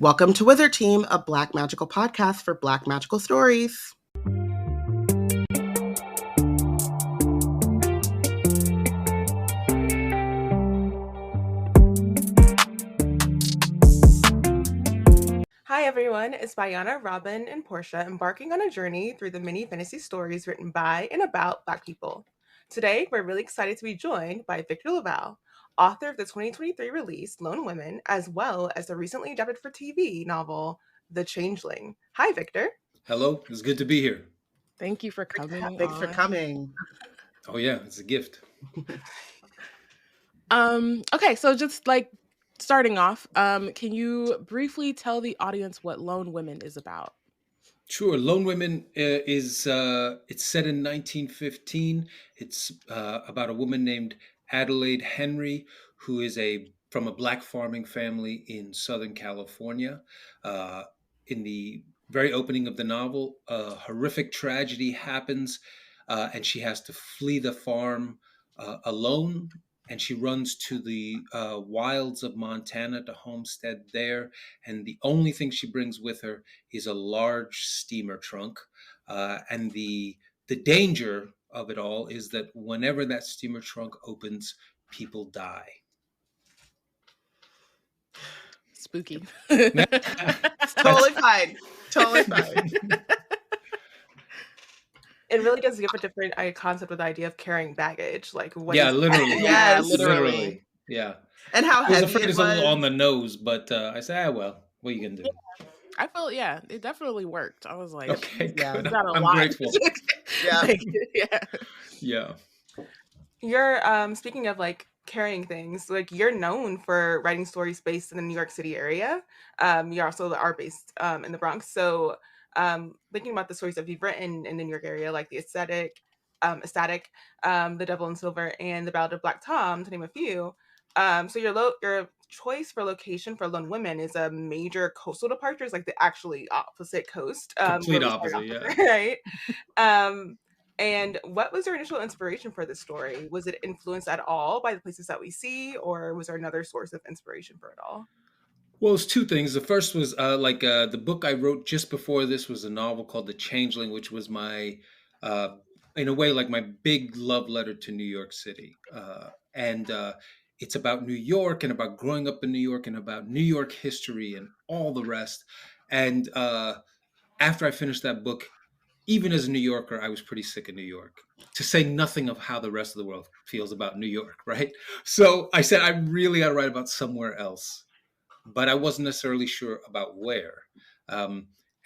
Welcome to Wizard Team, a Black magical podcast for Black magical stories. Hi everyone, it's Bayana, Robyn, and Porshèa embarking on a journey through the many fantasy stories written by and about Black people. Today, we're really excited to be joined by Victor LaValle, author of the 2023 release Lone Women, as well as the recently adapted for TV novel The Changeling. Hi, Victor. Hello, it's good to be here. Thank you for coming. Thanks for coming. Oh yeah, it's a gift. Okay, so just like starting off, can you briefly tell the audience what Lone Women is about? Sure. Lone Women is it's set in 1915. It's about a woman named Adelaide Henry, who is from a Black farming family in Southern California. In the very opening of the novel, a horrific tragedy happens, and she has to flee the farm alone. And she runs to the wilds of Montana to homestead there. And the only thing she brings with her is a large steamer trunk. And the danger of it all is that whenever that steamer trunk opens, people die. Spooky. Totally fine. Totally fine. It really does give a different concept with the idea of carrying baggage. Like, what Yeah, is literally. Yes, Literally. Yeah. And how I was heavy afraid it it's a little was. on the nose, but I said, well, what are you going to do? I felt, it definitely worked. I was like, Okay, Yeah, good. got a I'm lot. grateful. Yeah. Yeah. You're speaking of like carrying things, like you're known for writing stories based in the New York City area. You also are based in the Bronx. So thinking about the stories that you've written in the New York area, like the Ecstatic, The Devil in Silver, and The Ballad of Black Tom, to name a few. So your choice for location for Lone Women is a major coastal departure. It's like the actually opposite coast. Complete where we start opposite, off, yeah. right? And what was your initial inspiration for this story? Was it influenced at all by the places that we see, or was there another source of inspiration for it all? Well, it's two things. The first was the book I wrote just before this was a novel called The Changeling, which was my, in a way, like my big love letter to New York City. And it's about New York and about growing up in New York and about New York history and all the rest. And after I finished that book, even as a New Yorker, I was pretty sick of New York, to say nothing of how the rest of the world feels about New York, right? So I said, I really got to write about somewhere else. But I wasn't necessarily sure about where. But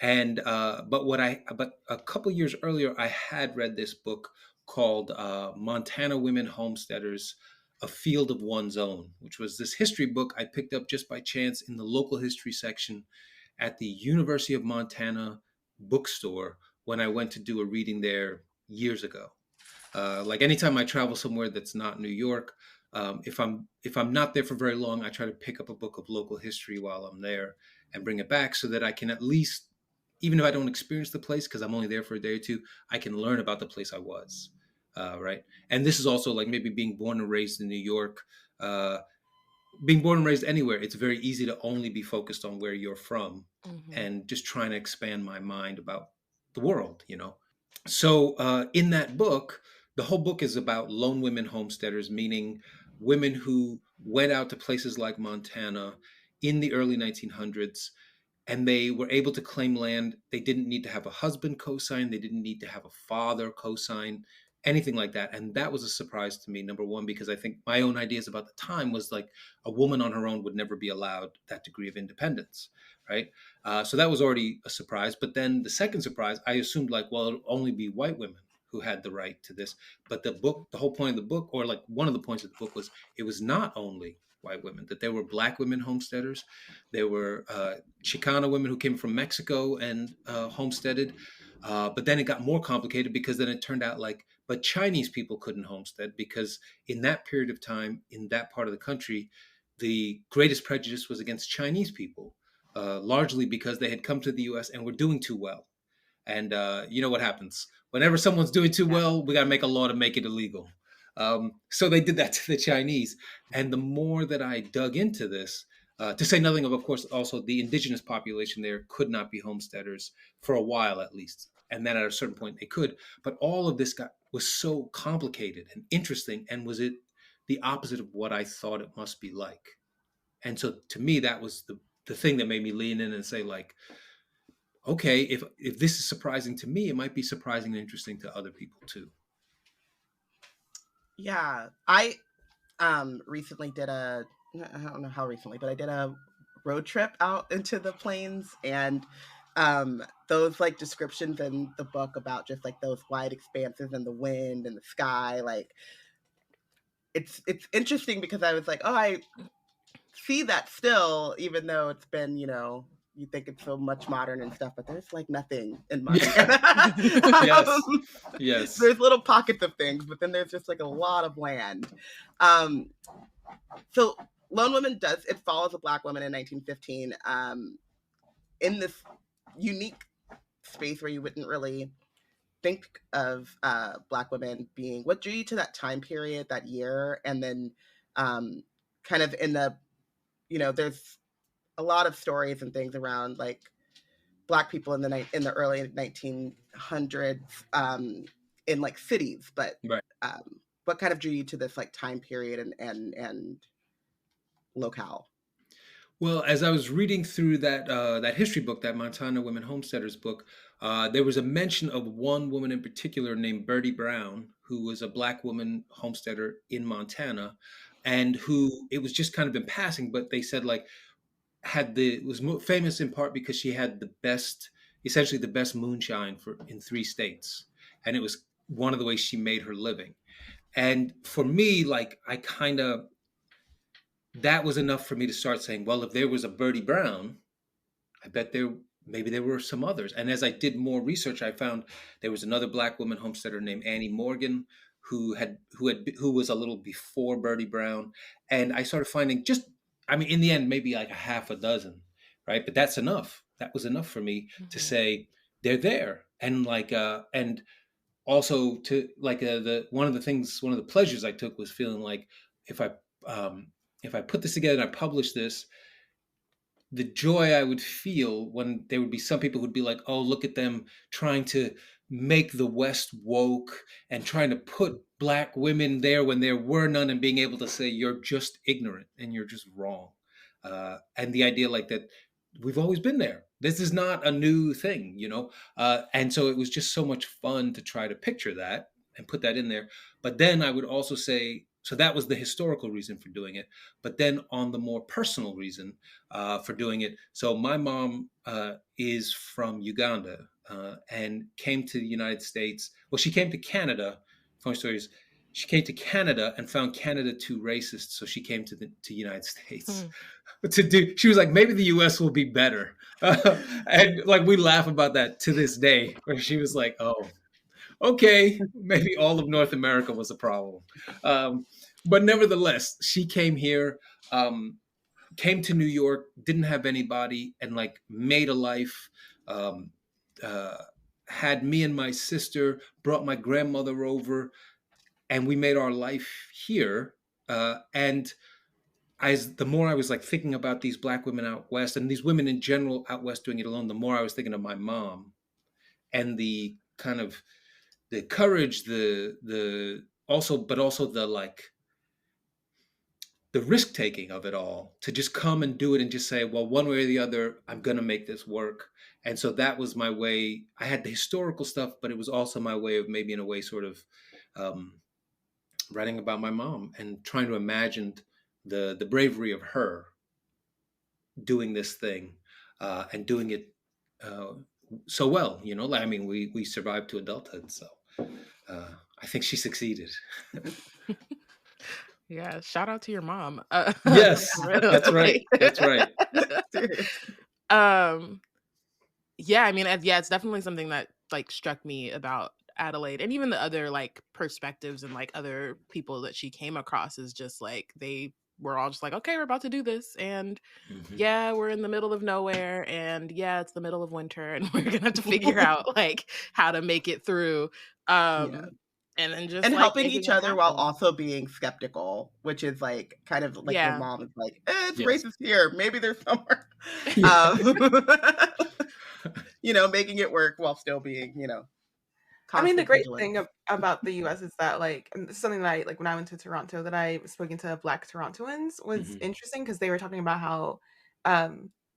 a couple years earlier, I had read this book called Montana Women Homesteaders, A Field of One's Own, which was this history book I picked up just by chance in the local history section at the University of Montana bookstore when I went to do a reading there years ago. Like anytime I travel somewhere that's not New York, if I'm not there for very long, I try to pick up a book of local history while I'm there and bring it back so that I can at least, even if I don't experience the place because I'm only there for a day or two, I can learn about the place I was, right? And this is also like maybe being born and raised in New York, being born and raised anywhere. It's very easy to only be focused on where you're from and just trying to expand my mind about the world, you know? So in that book, the whole book is about lone women homesteaders, meaning women who went out to places like Montana in the early 1900s, and they were able to claim land. They didn't need to have a husband co-sign. They didn't need to have a father co-sign, anything like that. And that was a surprise to me, number one, because I think my own ideas about the time was like a woman on her own would never be allowed that degree of independence, right? So that was already a surprise. But then the second surprise, I assumed like, well, it'll only be white women who had the right to this. But the whole point of the book, or like one of the points of the book was it was not only white women, that there were Black women homesteaders. There were Chicana women who came from Mexico and homesteaded. But then it got more complicated because then it turned out but Chinese people couldn't homestead because in that period of time, in that part of the country, the greatest prejudice was against Chinese people, largely because they had come to the U.S. and were doing too well. And you know what happens? Whenever someone's doing too well, we got to make a law to make it illegal. So they did that to the Chinese. And the more that I dug into this, To say nothing of course, also the indigenous population there could not be homesteaders for a while at least. And then at a certain point they could. But all of this was so complicated and interesting. And was it the opposite of what I thought it must be like? And so to me, that was the thing that made me lean in and say, like, okay, if this is surprising to me, it might be surprising and interesting to other people too. Yeah. I recently did I don't know how recently, but I did a road trip out into the plains, and those like descriptions in the book about just like those wide expanses and the wind and the sky, like it's interesting because I was like, oh, I see that still, even though it's been, you think it's so much modern and stuff, but there's like nothing in Montana. Yes. Yes. There's little pockets of things, but then there's just like a lot of land. So Lone Woman it follows a Black woman in 1915 in this unique space where you wouldn't really think of Black women being. What drew you to that time period, that year? And then kind of in the, there's a lot of stories and things around like Black people in the early 1900s in like cities, but right. What kind of drew you to this like time period and locale? Well, as I was reading through that history book, that Montana Women Homesteaders book, there was a mention of one woman in particular named Bertie Brown, who was a Black woman homesteader in Montana, and who, it was just kind of in passing, but they said like was famous in part because she had essentially the best moonshine in 3 states, and it was one of the ways she made her living. And for me, like that was enough for me to start saying, well, if there was a Bertie Brown, I bet maybe there were some others. And as I did more research, I found there was another Black woman homesteader named Annie Morgan who was a little before Bertie Brown. And I started finding in the end, maybe like a half a dozen, right? But that's enough. That was enough for me to say they're there. And and also to one of the pleasures I took was feeling like if I put this together and I publish this, the joy I would feel when there would be some people who'd be like, oh, look at them trying to make the West woke and trying to put Black women there when there were none, and being able to say, you're just ignorant and you're just wrong. And the idea like that, we've always been there. This is not a new thing, and so it was just so much fun to try to picture that and put that in there. But then I would also say, so that was the historical reason for doing it. But then on the more personal reason for doing it, so my mom is from Uganda and came to the United States. Well, she came to Canada. Funny story is, she came to Canada and found Canada too racist, so she came to the United States. She was like, maybe the U.S. will be better, and like we laugh about that to this day. Where she was like, oh, okay, maybe all of North America was a problem. But nevertheless, she came here, came to New York, didn't have anybody, and like made a life, had me and my sister, brought my grandmother over, and we made our life here. And the more I was like thinking about these Black women out West, and these women in general out West doing it alone, the more I was thinking of my mom and the kind of the courage, but also the risk taking of it all, to just come and do it and just say, well, one way or the other, I'm going to make this work. And so that was my way. I had the historical stuff, but it was also my way of maybe in a way sort of writing about my mom and trying to imagine the bravery of her doing this thing and doing it so well, we survived to adulthood. So I think she succeeded. Yeah, shout out to your mom. Yes, that's right. That's right. Yeah, it's definitely something that like struck me about Adelaide, and even the other like perspectives and like other people that she came across is just like they were all just like, okay, we're about to do this, and yeah, we're in the middle of nowhere, and yeah, it's the middle of winter, and we're gonna have to figure out like how to make it through. and then just and like helping making each it other while happen. also being skeptical, which is like kind of like your Yeah. mom is like, it's Yes. racist here. Maybe there's somewhere. Yeah. You know, making it work while still being, you know, I mean, the constant great vigilance. thing about the U.S. is that, like, and this is something that I, like, when I went to Toronto, that I was speaking to Black Torontoans was Mhm. interesting because they were talking about how,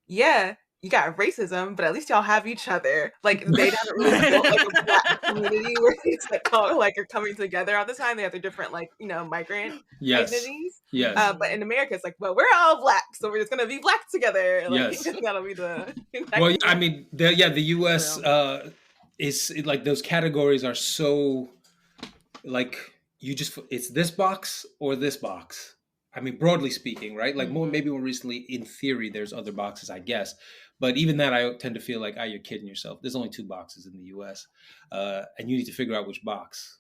yeah, you got racism, but at least y'all have each other. Like, they haven't really built, like, a Black community where it's, like, all, like, are coming together all the time. They have their different, like, you know, migrant Yes. identities. Yes. But in America, it's like, well, we're all Black, so we're just going to be Black together. Like, Yes. that'll be the... Well, I mean, the U.S. Is like those categories are so like it's this box or this box. I mean, broadly speaking, right? Like maybe more recently, in theory, there's other boxes, I guess. But even that, I tend to feel like, you're kidding yourself. There's only 2 boxes in the U.S. And you need to figure out which box,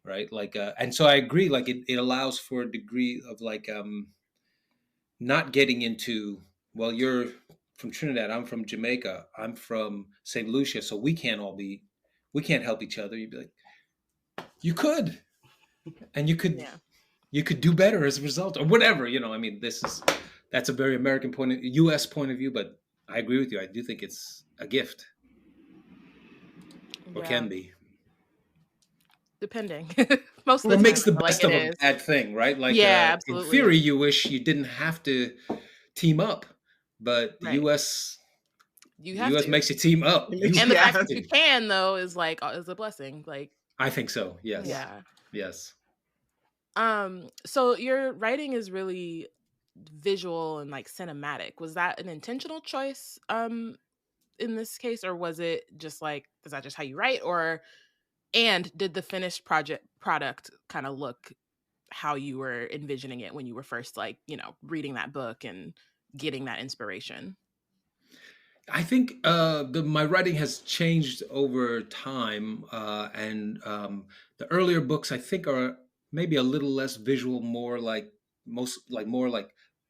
right? Like, and so I agree. Like, it allows for a degree of like not getting into, well, you're from Trinidad, I'm from Jamaica, I'm from St. Lucia, so we can't help each other. You'd be like, you could, and you could do better as a result, or whatever. You know, I mean, that's a very American U.S. point of view, but I agree with you. I do think it's a gift, or can be, depending. Most of or the makes time, the best of a bad thing, right? Like, absolutely. in theory, you wish you didn't have to team up, but the Right. U.S. You the have U.S. to. makes you team up, And the fact that you can, though, is like is a blessing. Like, I think so. Yes. Yeah. Yes. So your writing is really visual and like cinematic. Was that an intentional choice in this case, or was it just like, is that just how you write, and did the finished product kind of look how you were envisioning it when you were first, like, you know, reading that book and getting that inspiration? I think my writing has changed over time, and the earlier books I think are maybe a little less visual, more like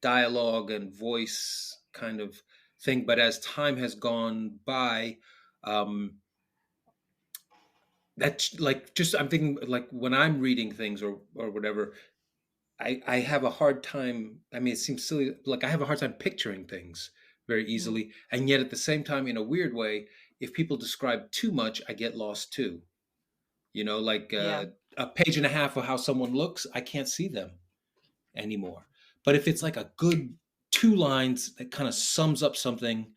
dialogue and voice kind of thing. But as time has gone by, that's like, just I'm thinking, like, when I'm reading things or whatever, I have a hard time. I mean, it seems silly. Like, I have a hard time picturing things very easily. And yet at the same time, in a weird way, if people describe too much, I get lost too. You know, like a page and a half of how someone looks, I can't see them anymore. But if it's like a good 2 lines that kind of sums up something,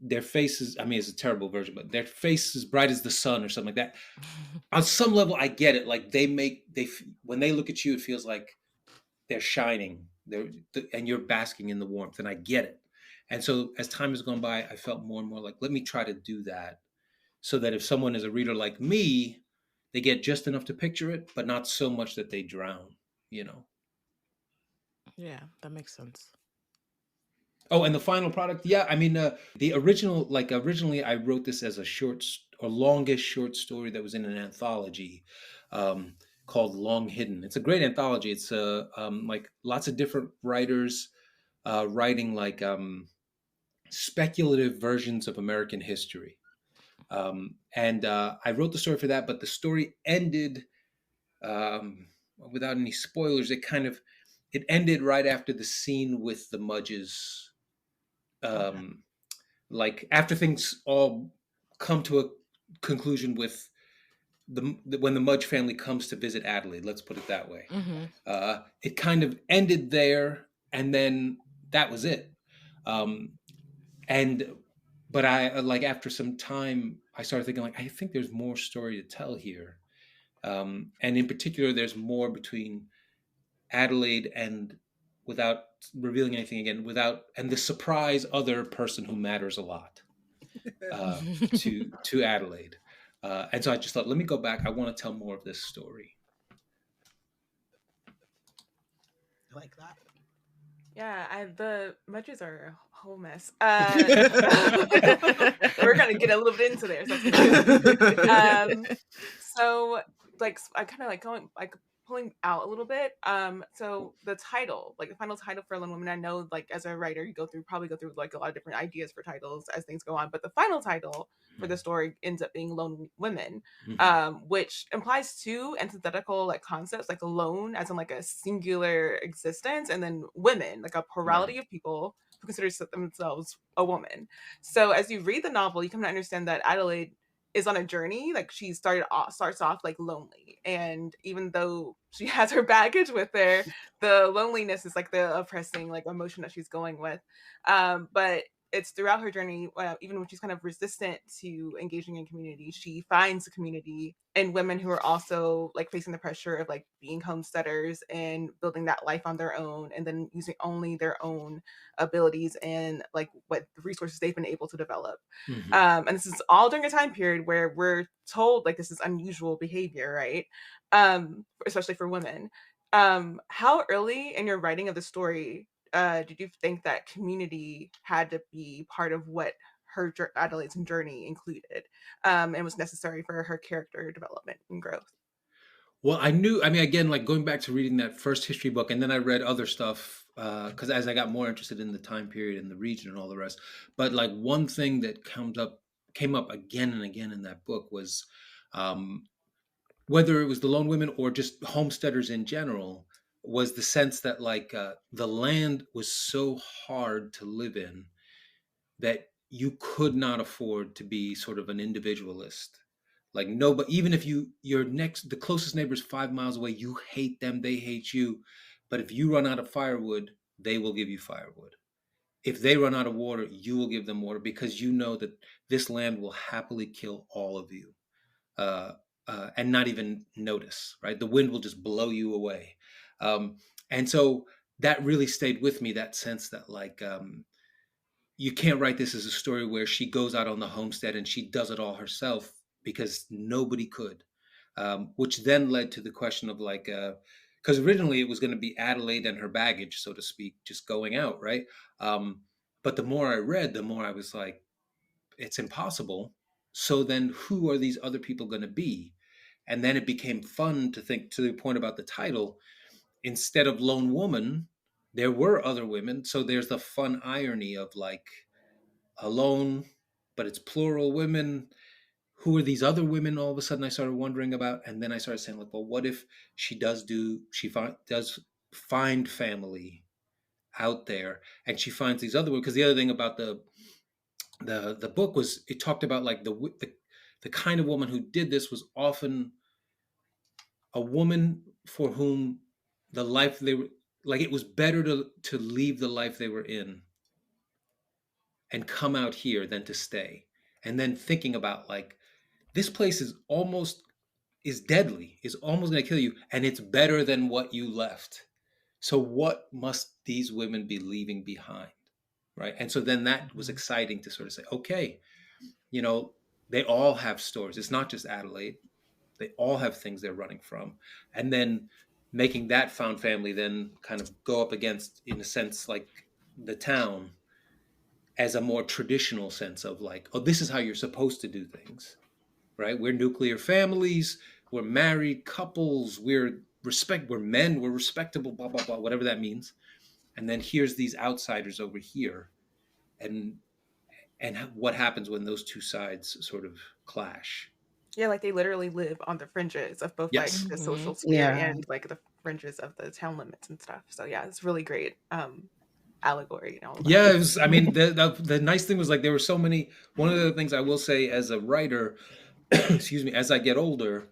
their faces, I mean, it's a terrible version, but their face is bright as the sun or something like that. On some level, I get it. Like, when they look at you, it feels like they're shining, and you're basking in the warmth, and I get it. And so as time has gone by, I felt more and more like, let me try to do that, so that if someone is a reader like me, they get just enough to picture it, but not so much that they drown, you know? Yeah, that makes sense. Oh, and the final product, I mean, the original, like, originally I wrote this as a longest short story that was in an anthology called Long Hidden. It's a great anthology. It's like lots of different writers writing like speculative versions of American history. And I wrote the story for that, but the story ended, without any spoilers, it ended right after the scene with the Mudges. Like, after things all come to a conclusion with when the Mudge family comes to visit Adelaide, let's put it that way. It kind of ended there, and then that was it. But I, like, after some time, I started thinking, like, I think there's more story to tell here. And in particular, there's more between Adelaide and, without revealing anything again, and the surprise other person who matters a lot to Adelaide. And so I just thought, let me go back. I want to tell more of this story. I like that. Yeah, the Mudges are a whole mess. We're gonna get a little bit into there. So, so like, I kind of like going like pulling out a little bit. So the title, like the final title for Lone Woman, I know like as a writer, you probably go through like a lot of different ideas for titles as things go on, but the final title for the story ends up being Lone Women, which implies two antithetical like concepts, like alone as in like a singular existence, and then women, like a plurality of people who consider themselves a woman. So as you read the novel, you come to understand that Adelaide is on a journey. Like she starts off like lonely, and even though she has her baggage with her, the loneliness is like the oppressing like emotion that she's going with. But it's throughout her journey, even when she's kind of resistant to engaging in community, she finds a community in women who are also like facing the pressure of like being homesteaders and building that life on their own, and then using only their own abilities and like what resources they've been able to develop. And this is all during a time period where we're told like this is unusual behavior, right? Especially for women. How early in your writing of the story did you think that community had to be part of what her Adelaide's journey included, and was necessary for her character development and growth? Well, I mean, again, like going back to reading that first history book, and then I read other stuff because as I got more interested in the time period and the region and all the rest. But like one thing that came up again and again in that book was whether it was the lone women or just homesteaders in general, was the sense that like the land was so hard to live in that you could not afford to be sort of an individualist. Like nobody, even if the closest neighbor is 5 miles away, you hate them, they hate you. But if you run out of firewood, they will give you firewood. If they run out of water, you will give them water, because you know that this land will happily kill all of you. And not even notice, right? The wind will just blow you away. And so that really stayed with me, that sense that like, you can't write this as a story where she goes out on the homestead and she does it all herself, because nobody could. Which then led to the question of like, because originally it was going to be Adelaide and her baggage, so to speak, just going out, right? But the more I read, the more I was like, it's impossible. So then who are these other people going to be? And then it became fun to think, to the point about the title, instead of lone woman, there were other women. So there's the fun irony of like alone, but it's plural women. Who are these other women all of a sudden I started wondering about? And then I started saying like, well, what if she does find family out there, and she finds these other women? Because the other thing about the book was it talked about like the kind of woman who did this was often a woman for whom the life they were, like, it was better to leave the life they were in and come out here than to stay. And then thinking about like, this place is deadly, is almost going to kill you, and it's better than what you left. So what must these women be leaving behind, right? And so then that was exciting to sort of say, okay, they all have stories. It's not just Adelaide. They all have things they're running from. And then making that found family then kind of go up against, in a sense, like the town as a more traditional sense of like, oh, this is how you're supposed to do things, right? We're nuclear families. We're married couples. We're men. We're respectable, blah, blah, blah, whatever that means. And then here's these outsiders over here. And what happens when those two sides sort of clash. Yeah, like they literally live on the fringes of both Yes. like the social sphere and like the fringes of the town limits and stuff. So yeah, it's really great allegory and all of that. Yeah, it was, I mean, the nice thing was like there were so many. One of the things I will say as a writer, excuse me, as I get older,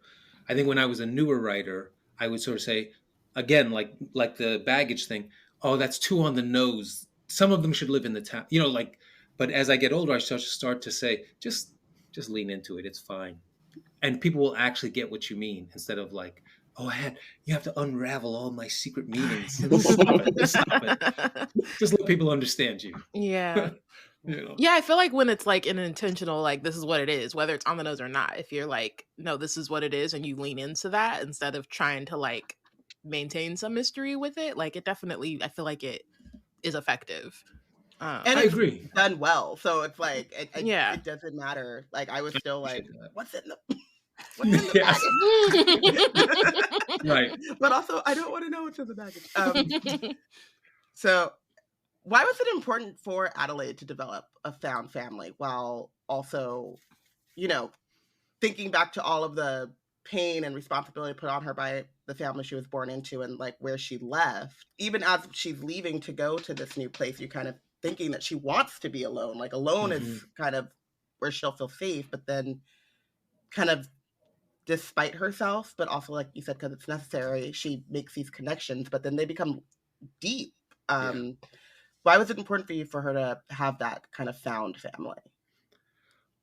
I think when I was a newer writer, I would sort of say, again, like the baggage thing, oh, that's too on the nose. Some of them should live in the town, like. But as I get older, I start to say, just lean into it. It's fine. And people will actually get what you mean, instead of like, oh, you have to unravel all my secret meanings. Stop it. Just let people understand you. Yeah. Yeah, I feel like when it's like an intentional, like, this is what it is, whether it's on the nose or not, if you're like, no, this is what it is, and you lean into that instead of trying to like maintain some mystery with it, like it definitely, I feel like it is effective. And I agree. Done well, so it's like it Yeah. doesn't matter. Like I was still like, what's in the What's in the Yes. baggage? Right. But also, I don't want to know what's in the baggage. So why was it important for Adelaide to develop a found family while also, you know, thinking back to all of the pain and responsibility put on her by the family she was born into and like where she left? Even as she's leaving to go to this new place, you're kind of thinking that she wants to be alone. Like alone is kind of where she'll feel safe, but then kind of despite herself, but also like you said, because it's necessary, she makes these connections, but then they become deep. Why was it important for you for her to have that kind of found family?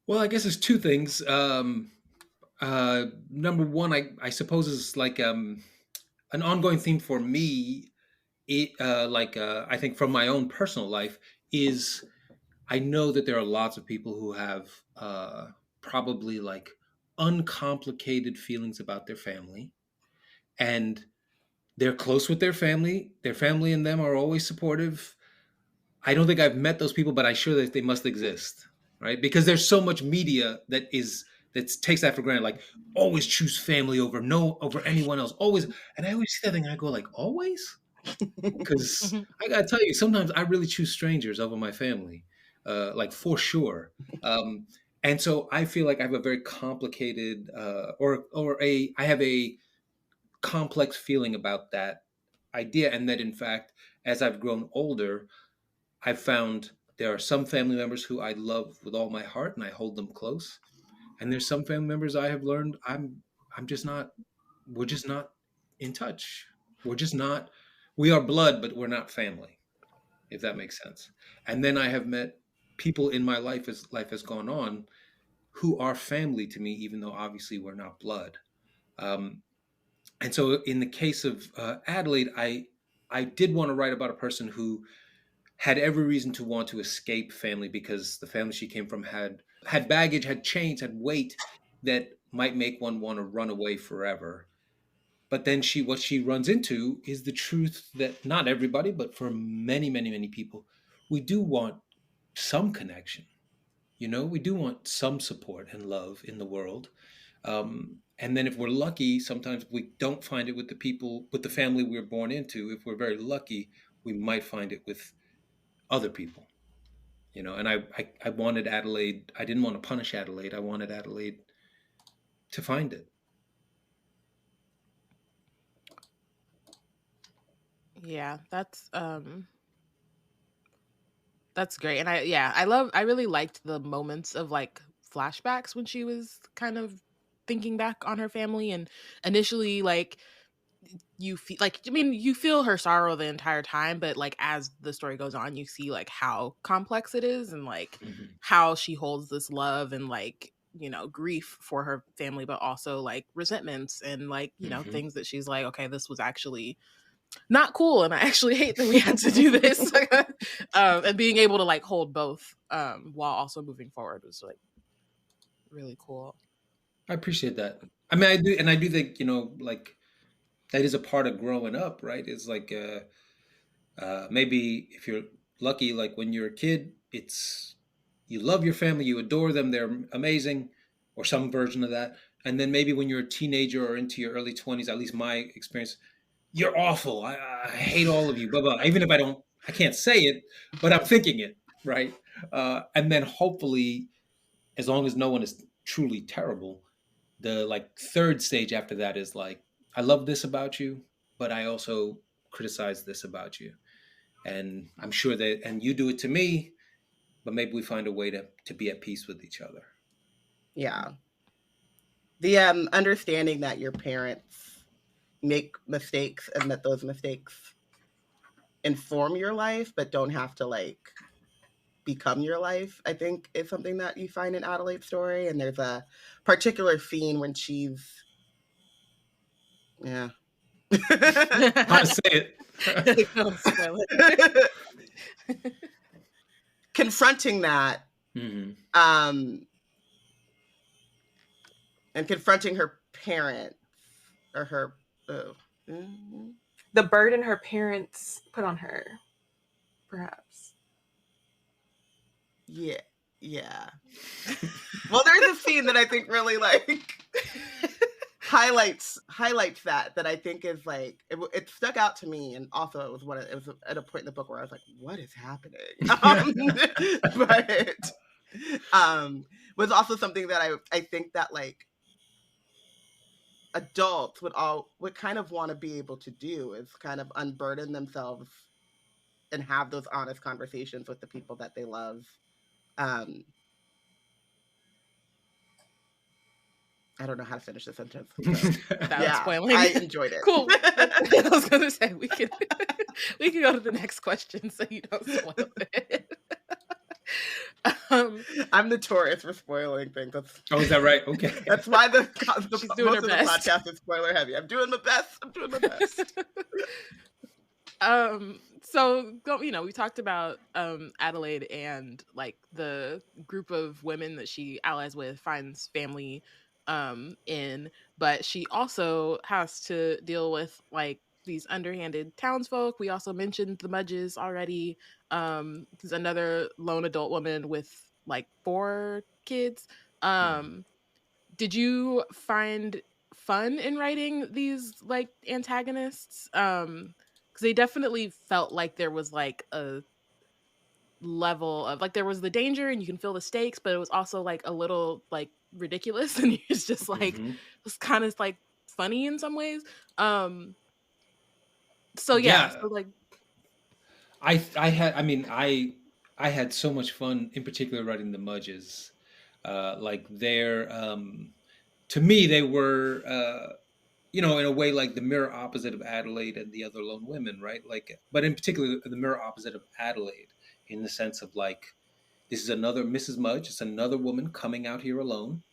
Well, I guess there's two things. Number one, I suppose is like an ongoing theme for me. I think from my own personal life is I know that there are lots of people who have probably like uncomplicated feelings about their family, and they're close with their family. Their family and them are always supportive. I don't think I've met those people, but I'm sure that they must exist, right? Because there's so much media that takes that for granted. Like always choose family over anyone else. Always, and I always see that thing. And I go like, always, because I gotta tell you, sometimes I really choose strangers over my family, like for sure. And so I feel like I have a very complicated, I have a complex feeling about that idea, and that in fact, as I've grown older, I've found there are some family members who I love with all my heart and I hold them close. And there's some family members I have learned I'm just not we're just not in touch. We're just not we are blood, but we're not family, if that makes sense. And then I have met people in my life as life has gone on who are family to me, even though obviously we're not blood. Um, and so in the case of Adelaide, I did want to write about a person who had every reason to want to escape family because the family she came from had baggage, had chains, had weight that might make one want to run away forever. But then what she runs into is the truth that not everybody, but for many, many, many people, we do want some connection. We do want some support and love in the world. And then if we're lucky, sometimes we don't find it with the people, with the family we're born into. If we're very lucky, we might find it with other people. And I wanted Adelaide. I didn't want to punish Adelaide. I wanted Adelaide to find it. Yeah, that's great. And I really liked the moments of like flashbacks when she was kind of thinking back on her family, and initially like you feel like, I mean, you feel her sorrow the entire time, but like as the story goes on, you see like how complex it is and like how she holds this love and like, grief for her family, but also like resentments and like, things that she's like, okay, this was actually not cool and I actually hate that we had to do this. And being able to like hold both while also moving forward was like really cool. I appreciate that. I mean, I do think, like that is a part of growing up, right? It's like maybe if you're lucky, like when you're a kid, it's you love your family, you adore them, they're amazing, or some version of that. And then maybe when you're a teenager or into your early 20s, at least my experience, you're awful. I hate all of you, blah, blah. Even if I can't say it, but I'm thinking it, right? And then hopefully, as long as no one is truly terrible, the like third stage after that is like, I love this about you, but I also criticize this about you. And I'm sure that, and you do it to me, but maybe we find a way to be at peace with each other. Yeah. The understanding that your parents make mistakes and that those mistakes inform your life, but don't have to like become your life, I think is something that you find in Adelaide's story. And there's a particular scene when she's, yeah. How to say it. Confronting that, and confronting her parents or her the burden her parents put on her, perhaps. Yeah. Well, there's a scene that I think really like highlights that I think is like it stuck out to me, and also it was at a point in the book where I was like, what is happening? But was also something that I think that like adults would kind of want to be able to do, is kind of unburden themselves and have those honest conversations with the people that they love. I don't know how to finish the sentence. Without spoiling. I enjoyed it. Cool. I was gonna say we can go to the next question so you don't spoil it. I'm notorious for spoiling things. Oh, is that right? Okay. That's why She's doing her best. The podcast is spoiler heavy. I'm doing my best. So we talked about Adelaide and like the group of women that she allies with, finds family in, but she also has to deal with like these underhanded townsfolk. We also mentioned the Mudges already. There's another lone adult woman with like 4 kids. Did you find fun in writing these like antagonists? Because they definitely felt like there was like a level of like there was the danger and you can feel the stakes, but it was also like a little like ridiculous, and it's just like it was kind of like funny in some ways. So like I had so much fun, in particular writing the Mudges. Like they're to me they were in a way like the mirror opposite of Adelaide and the other lone women, right? Like, but in particular the mirror opposite of Adelaide, in the sense of like, this is another Mrs. Mudge. It's another woman coming out here alone.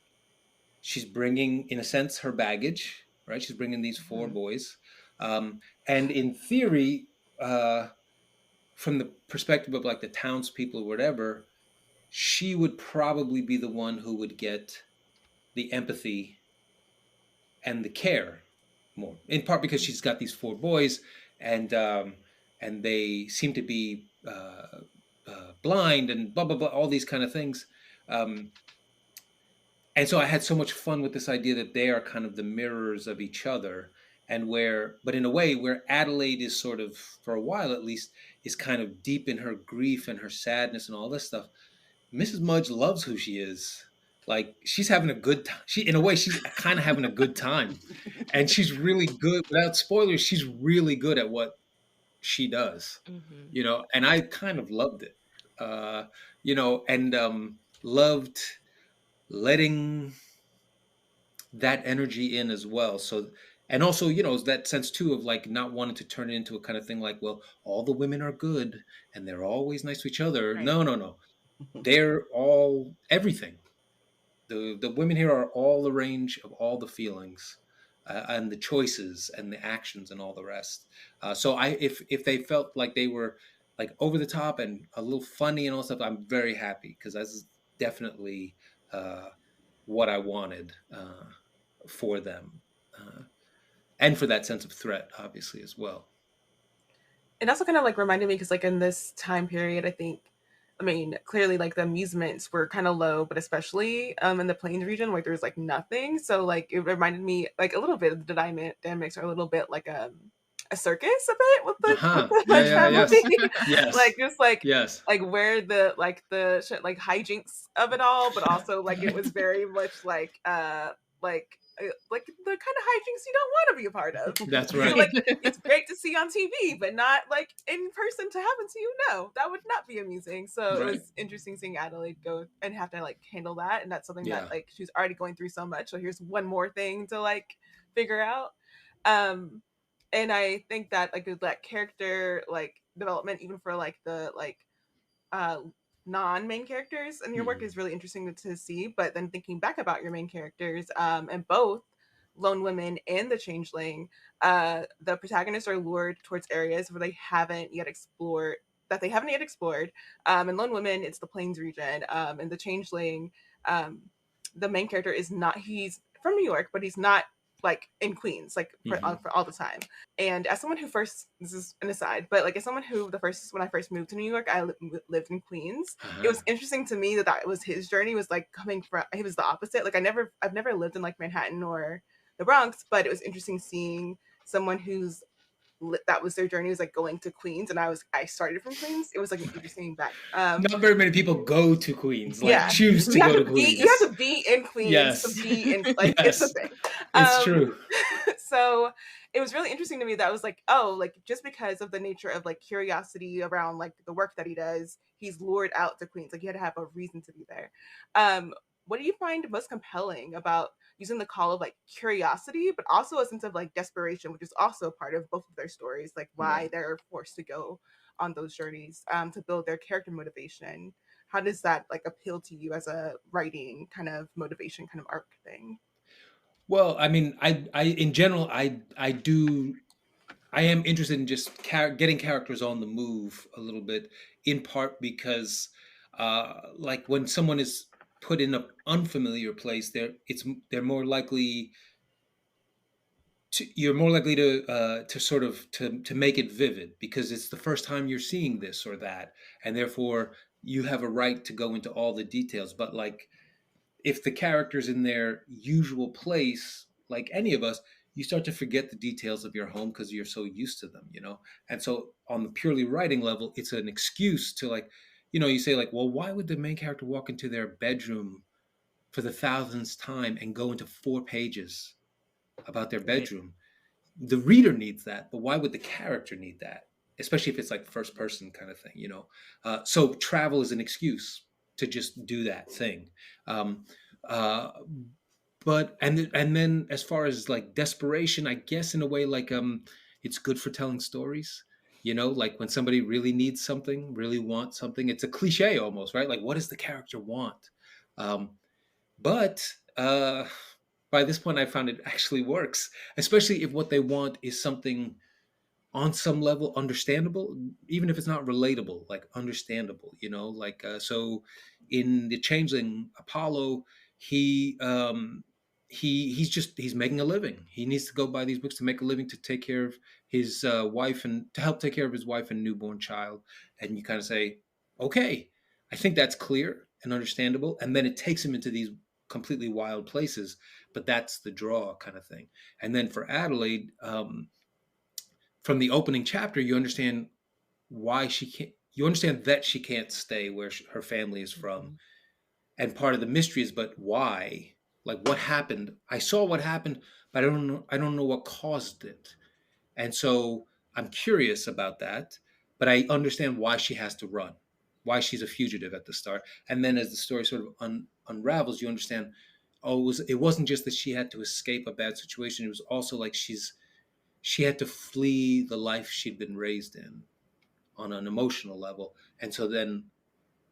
She's bringing, in a sense, her baggage, right? She's bringing these 4 boys. And in theory, from the perspective of like the townspeople or whatever, she would probably be the one who would get the empathy and the care more, in part because she's got these 4 boys, and they seem to be blind and blah blah blah, all these kind of things, and so I had so much fun with this idea that they are kind of the mirrors of each other, but in a way where Adelaide is sort of, for a while at least, is kind of deep in her grief and her sadness and all this stuff. Mrs. Mudge loves who she is. Like, she's having a good time. In a way, she's kind of having a good time. And she's really good, without spoilers, she's really good at what she does, and I kind of loved it, and loved letting that energy in as well. So, and also, that sense too of like not wanting to turn it into a kind of thing like, well, all the women are good and they're always nice to each other. Right. No. They're all everything. The women here are all the range of all the feelings, and the choices and the actions and all the rest. So if they felt like they were like over the top and a little funny and all stuff, I'm very happy, because that's definitely what I wanted for them, and for that sense of threat, obviously, as well. It also kind of like reminded me, because like in this time period, I mean, clearly, like, the amusements were kind of low, but especially in the Plains region where there's, like, nothing. So, like, it reminded me, like, a little bit of the dynamics are a little bit like a circus a bit with the family. Yes. Like, just, like, yes. like, where the hijinks of it all, but also, like, it was very much like the kind of hijinks you don't want to be a part of. That's right. Like, it's great to see on TV, but not like in person to happen to you. No, that would not be amusing. So It was interesting seeing Adelaide go and have to like handle that, and that's something that like she's already going through so much. So here's one more thing to like figure out. And I think that like that character like development, even for like the like non-main characters in your work, is really interesting to see. But then thinking back about your main characters, and both lone women and the changeling, the protagonists are lured towards areas where they haven't yet explored. And lone women, it's the Plains region, and the changeling, the main character is not. He's from New York, but he's not like in Queens, like for all the time. And as someone who this is an aside, but like as someone who when I first moved to New York, I lived in Queens. It was interesting to me that was his journey, was like coming from, it was the opposite. Like I've never lived in like Manhattan or the Bronx, but it was interesting seeing someone who's that was their journey, was like going to Queens, and I started from Queens. It was like an interesting back. Not very many people go to Queens, like yeah. choose to go to Queens. You have to be in Queens to be in, like, it's a thing. It's true. So it was really interesting to me that I was like, oh, like just because of the nature of like curiosity around like the work that he does, he's lured out to Queens. Like, you had to have a reason to be there. What do you find most compelling about using the call of like curiosity, but also a sense of like desperation, which is also part of both of their stories, like why they're forced to go on those journeys to build their character motivation? How does that like appeal to you as a writing kind of motivation kind of arc thing? Well, I mean, I in general, I am interested in just getting characters on the move a little bit, in part because, like when someone is put in an unfamiliar place, they're more likely you're more likely to sort of to make it vivid because it's the first time you're seeing this or that, and therefore you have a right to go into all the details. But like, if the character's in their usual place, like any of us, you start to forget the details of your home because you're so used to them, you know? And so on the purely writing level, it's an excuse to, like, you know, you say like, well, why would the main character walk into their bedroom for the thousandth time and go into 4 pages about their bedroom? Right. The reader needs that, but why would the character need that? Especially if it's like first person kind of thing, you know? So travel is an excuse to just do that thing. But then as far as like desperation, I guess in a way, like it's good for telling stories, you know, like when somebody really needs something, really wants something. It's a cliche almost, right? Like, what does the character want? But by this point, I found it actually works, especially if what they want is something on some level understandable, even if it's not relatable, like understandable, you know, like so in The Changeling, Apollo, he's making a living. He needs to go buy these books to make a living, to take care of his wife, and to help take care of his wife and newborn child. And you kind of say, okay, I think that's clear and understandable. And then it takes him into these completely wild places, but that's the draw kind of thing. And then for Adelaide, from the opening chapter, you understand why she can't. You understand that she can't stay where her family is from, and part of the mystery is, but why? Like, what happened? I saw what happened, but I don't know. I don't know what caused it, and so I'm curious about that. But I understand why she has to run, why she's a fugitive at the start, and then as the story sort of unravels, you understand. Oh, it wasn't just that she had to escape a bad situation. It was also like she had to flee the life she'd been raised in on an emotional level. And so then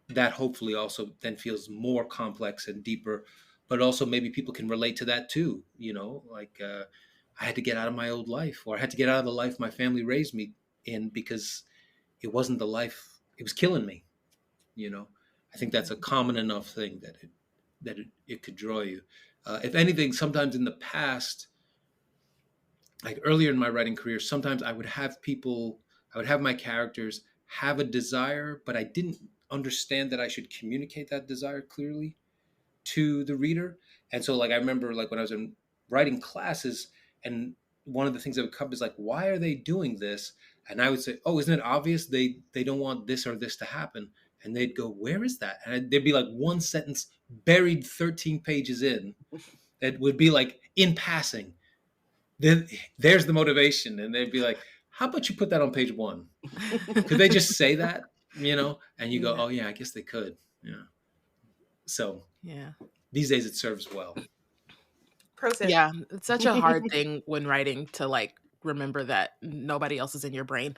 that hopefully also then feels more complex and deeper, but also maybe people can relate to that too. You know, like I had to get out of my old life, or I had to get out of the life my family raised me in because it wasn't the life, it was killing me. You know, I think that's a common enough thing that it could draw you. If anything, sometimes in the past, like earlier in my writing career, sometimes I would have my characters have a desire, but I didn't understand that I should communicate that desire clearly to the reader. And so like, I remember like when I was in writing classes, and one of the things that would come is like, why are they doing this? And I would say, oh, isn't it obvious they don't want this or this to happen? And they'd go, where is that? And there'd be like one sentence buried 13 pages in that would be like in passing. There's the motivation, and they'd be like, how about you put that on page 1? Could they just say that, you know? And you go, oh yeah, I guess they could. Yeah. So yeah, these days it serves well. Process. Yeah, it's such a hard thing when writing to like remember that nobody else is in your brain.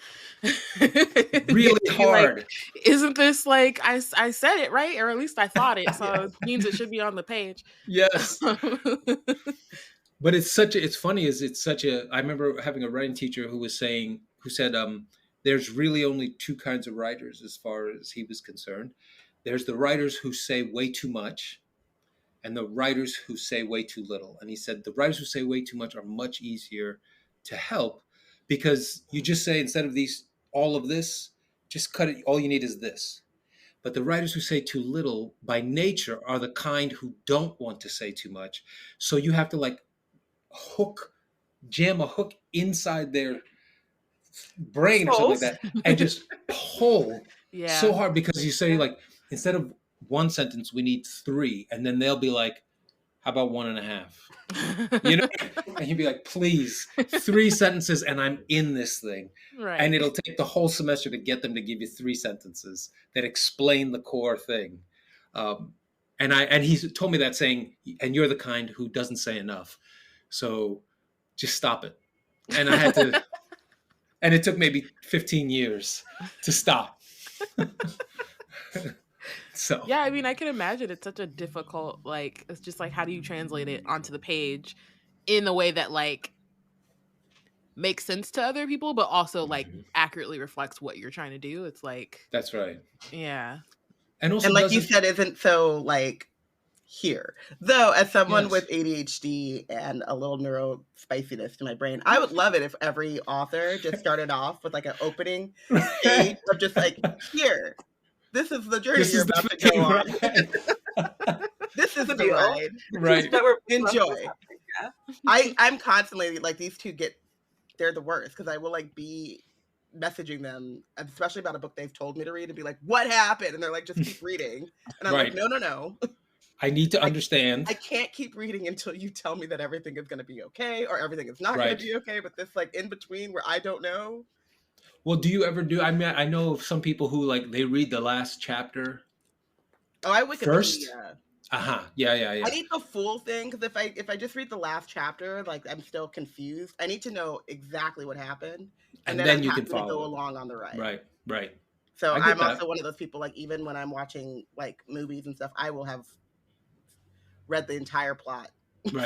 Really hard. Like, isn't this like I said it right, or at least I thought it, so it means it should be on the page. Yes. But it's funny, I remember having a writing teacher who said, there's really only 2 kinds of writers as far as he was concerned. There's the writers who say way too much, and the writers who say way too little. And he said the writers who say way too much are much easier to help, because you just say, instead of all of this, just cut it. All you need is this. But the writers who say too little by nature are the kind who don't want to say too much. So you have to like jam a hook inside their brain or something like that, and just pull so hard, because you say like, instead of one sentence, we need 3. And then they'll be like, how about 1.5? You know, and you'd be like, please, 3 sentences and I'm in this thing. Right. And it'll take the whole semester to get them to give you 3 sentences that explain the core thing. And he told me that, saying, and you're the kind who doesn't say enough. So just stop it. And I had to, and it took maybe 15 years to stop. So yeah, I mean, I can imagine it's such a difficult, like, it's just like, how do you translate it onto the page in a way that like makes sense to other people, but also like accurately reflects what you're trying to do? It's like, that's right. Yeah. And also, and like you said, isn't so like here. Though, as someone with ADHD and a little neuro spiciness to my brain, I would love it if every author just started off with like an opening page of just like, here, this is the journey you're about to go on. This is the ride. Right. Enjoy. I'm constantly like, these two they're the worst, because I will like be messaging them, especially about a book they've told me to read, and be like, what happened? And they're like, just keep reading. And I'm like, no. I need to understand. I can't keep reading until you tell me that everything is going to be okay, or everything is not going to be okay. But this like in between where I don't know. Well, do you ever do? I mean, I know of some people who like they read the last chapter. Oh, I Wikipedia. First. Yeah. I need the full thing, because if I just read the last chapter, like I'm still confused. I need to know exactly what happened, and then you can go along on the ride. Right. So I'm also one of those people, like even when I'm watching like movies and stuff, I will have read the entire plot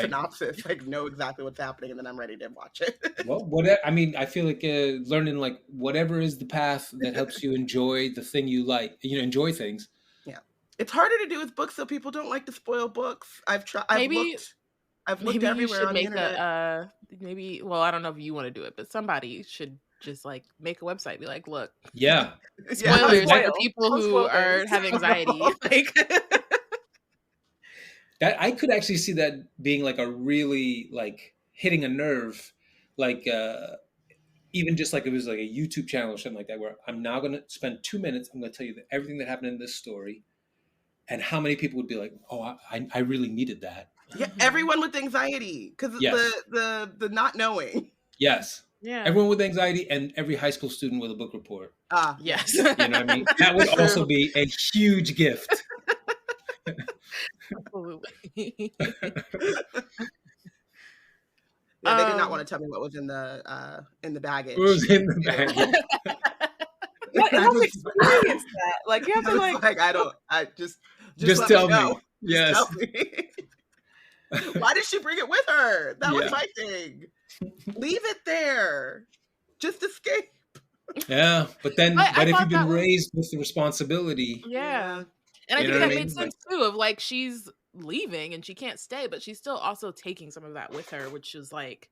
synopsis, like know exactly what's happening, and then I'm ready to watch it. Well, I mean, I feel like learning like whatever is the path that helps you enjoy the thing you like, enjoy things. Yeah, it's harder to do with books, so people don't like to spoil books. I've tried. I've looked everywhere on the internet. Well, I don't know if you want to do it, but somebody should just like make a website. Be like, look, spoilers for the people who have anxiety. Like. That I could actually see that being like a really like hitting a nerve, like even just like it was like a YouTube channel or something like that, where I'm now going to spend 2 minutes. I'm going to tell you everything that happened in this story, and how many people would be like, "Oh, I really needed that." Yeah, everyone with anxiety, because the not knowing. Yes. Yeah. Everyone with anxiety, and every high school student with a book report. Yes. You know what I mean? That would also be a huge gift. Absolutely. They did not want to tell me what was in the baggage. What was in the baggage? Experience that. Like you have to like I just tell me. Know. Yes. Just tell me. Why did she bring it with her? That was my thing. Leave it there. Just escape. Yeah, but then if you've been raised with the responsibility. Yeah. And I think that made sense too, of like she's leaving and she can't stay, but she's still also taking some of that with her, which is like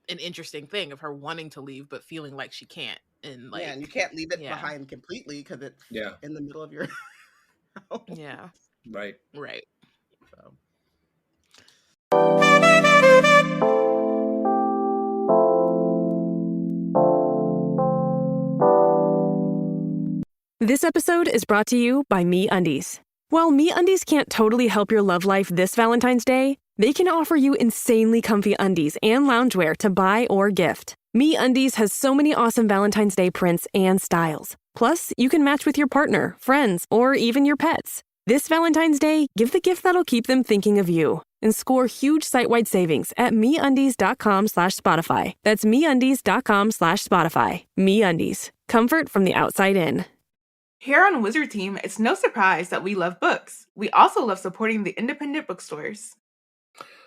an interesting thing of her wanting to leave but feeling like she can't. And like, and you can't leave it behind completely because it's in the middle of your house. Yeah. Right. So. This episode is brought to you by MeUndies. While MeUndies can't totally help your love life this Valentine's Day, they can offer you insanely comfy undies and loungewear to buy or gift. MeUndies has so many awesome Valentine's Day prints and styles. Plus, you can match with your partner, friends, or even your pets. This Valentine's Day, give the gift that'll keep them thinking of you and score huge site-wide savings at MeUndies.com/Spotify. That's MeUndies.com/Spotify. MeUndies. Comfort from the outside in. Here on Wizard Team, it's no surprise that we love books. We also love supporting the independent bookstores.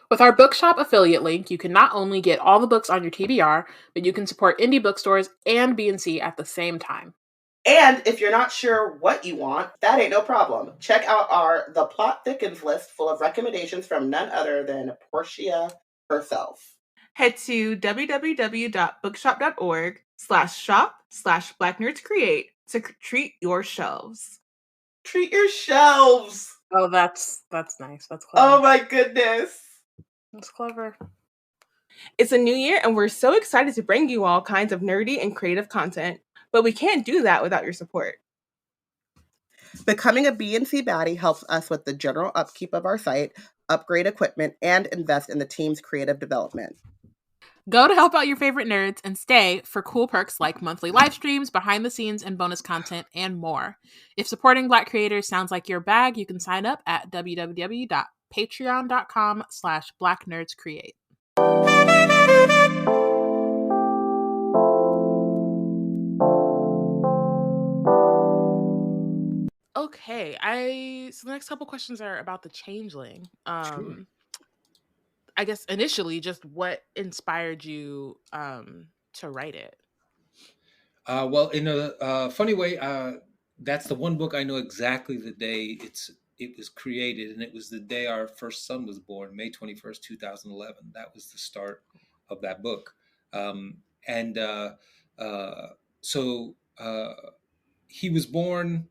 With our bookshop affiliate link, you can not only get all the books on your TBR, but you can support indie bookstores and B&C at the same time. And if you're not sure what you want, that ain't no problem. Check out our The Plot Thickens list full of recommendations from none other than Porshèa herself. Head to www.bookshop.org/shop/blacknerdscreate to treat your shelves. Treat your shelves. Oh, that's nice. That's clever. Oh my goodness. That's clever. It's a new year, and we're so excited to bring you all kinds of nerdy and creative content, but we can't do that without your support. Becoming a B&C baddie helps us with the general upkeep of our site, upgrade equipment, and invest in the team's creative development. Go to help out your favorite nerds and stay for cool perks like monthly live streams, behind the scenes and bonus content, and more. If supporting Black creators sounds like your bag, you can sign up at www.patreon.com/blacknerdscreate. Okay, so the next couple questions are about the Changeling. Sure. I guess initially, just what inspired you to write it? Well, in a funny way, that's the one book I know exactly the day it was created, and it was the day our first son was born, May 21st, 2011. That was the start of that book. So he was born.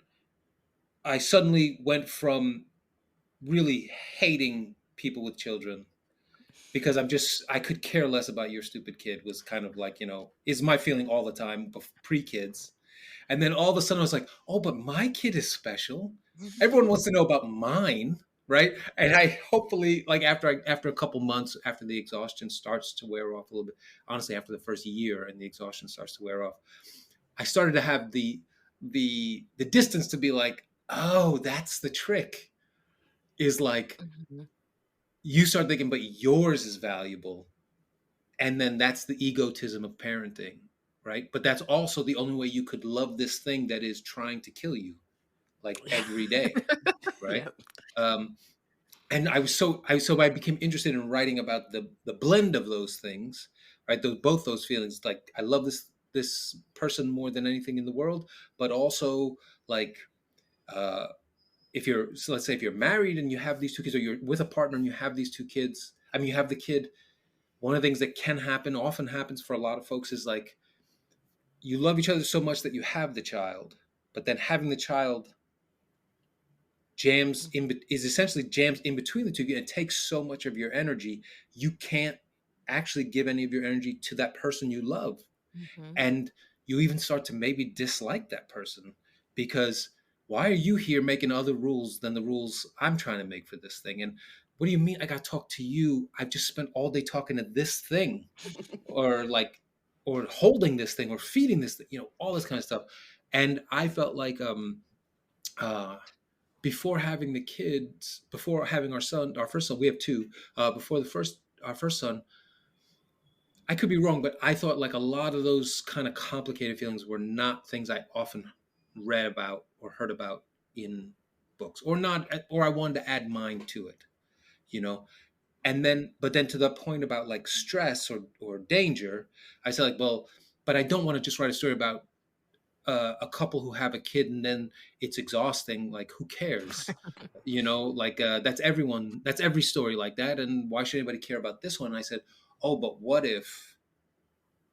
I suddenly went from really hating people with children because I could care less about your stupid kid, was kind of like, is my feeling all the time, pre-kids. And then all of a sudden I was like, oh, but my kid is special. Everyone wants to know about mine, right? And I hopefully, like after a couple months, after the exhaustion starts to wear off a little bit, honestly, after the first year and the exhaustion starts to wear off, I started to have the distance to be like, oh, that's the trick, is like, you start thinking, but yours is valuable. And then that's the egotism of parenting, right? But that's also the only way you could love this thing that is trying to kill you, like every day, right? Yep. And I became interested in writing about the blend of those things, right? Both those feelings, like I love this person more than anything in the world, but also like, let's say if you're married and you have these two kids, or you're with a partner and you have these two kids, you have the kid. One of the things that often happens for a lot of folks, is like, you love each other so much that you have the child, but then having the child is essentially jams in between the two. It takes so much of your energy. You can't actually give any of your energy to that person you love. Mm-hmm. And you even start to maybe dislike that person, because why are you here making other rules than the rules I'm trying to make for this thing? And what do you mean I got to talk to you? I've just spent all day talking to this thing, or holding this thing, or feeding this thing, all this kind of stuff. And I felt like before having the kids, before having our first son, we have two, before our first son, I could be wrong, but I thought like a lot of those kind of complicated feelings were not things I often read about or heard about in books, or I wanted to add mine to it, but then to the point about like stress or danger, I said like, well, but I don't want to just write a story about a couple who have a kid and then it's exhausting. Like, who cares? That's every story like that. And why should anybody care about this one? And I said, oh, but what if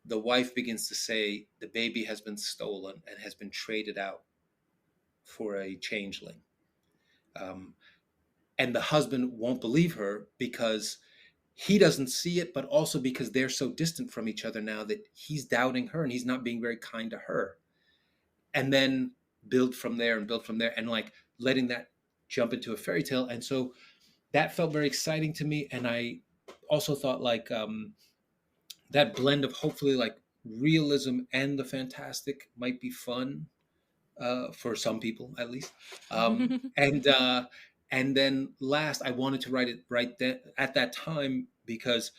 the wife begins to say the baby has been stolen and has been traded out for a changeling? And the husband won't believe her because he doesn't see it, but also because they're so distant from each other now that he's doubting her and he's not being very kind to her. And then build from there and like letting that jump into a fairy tale. And so that felt very exciting to me. And I also thought like that blend of hopefully like realism and the fantastic might be fun for some people at least. And then last, I wanted to write it right then at that time, because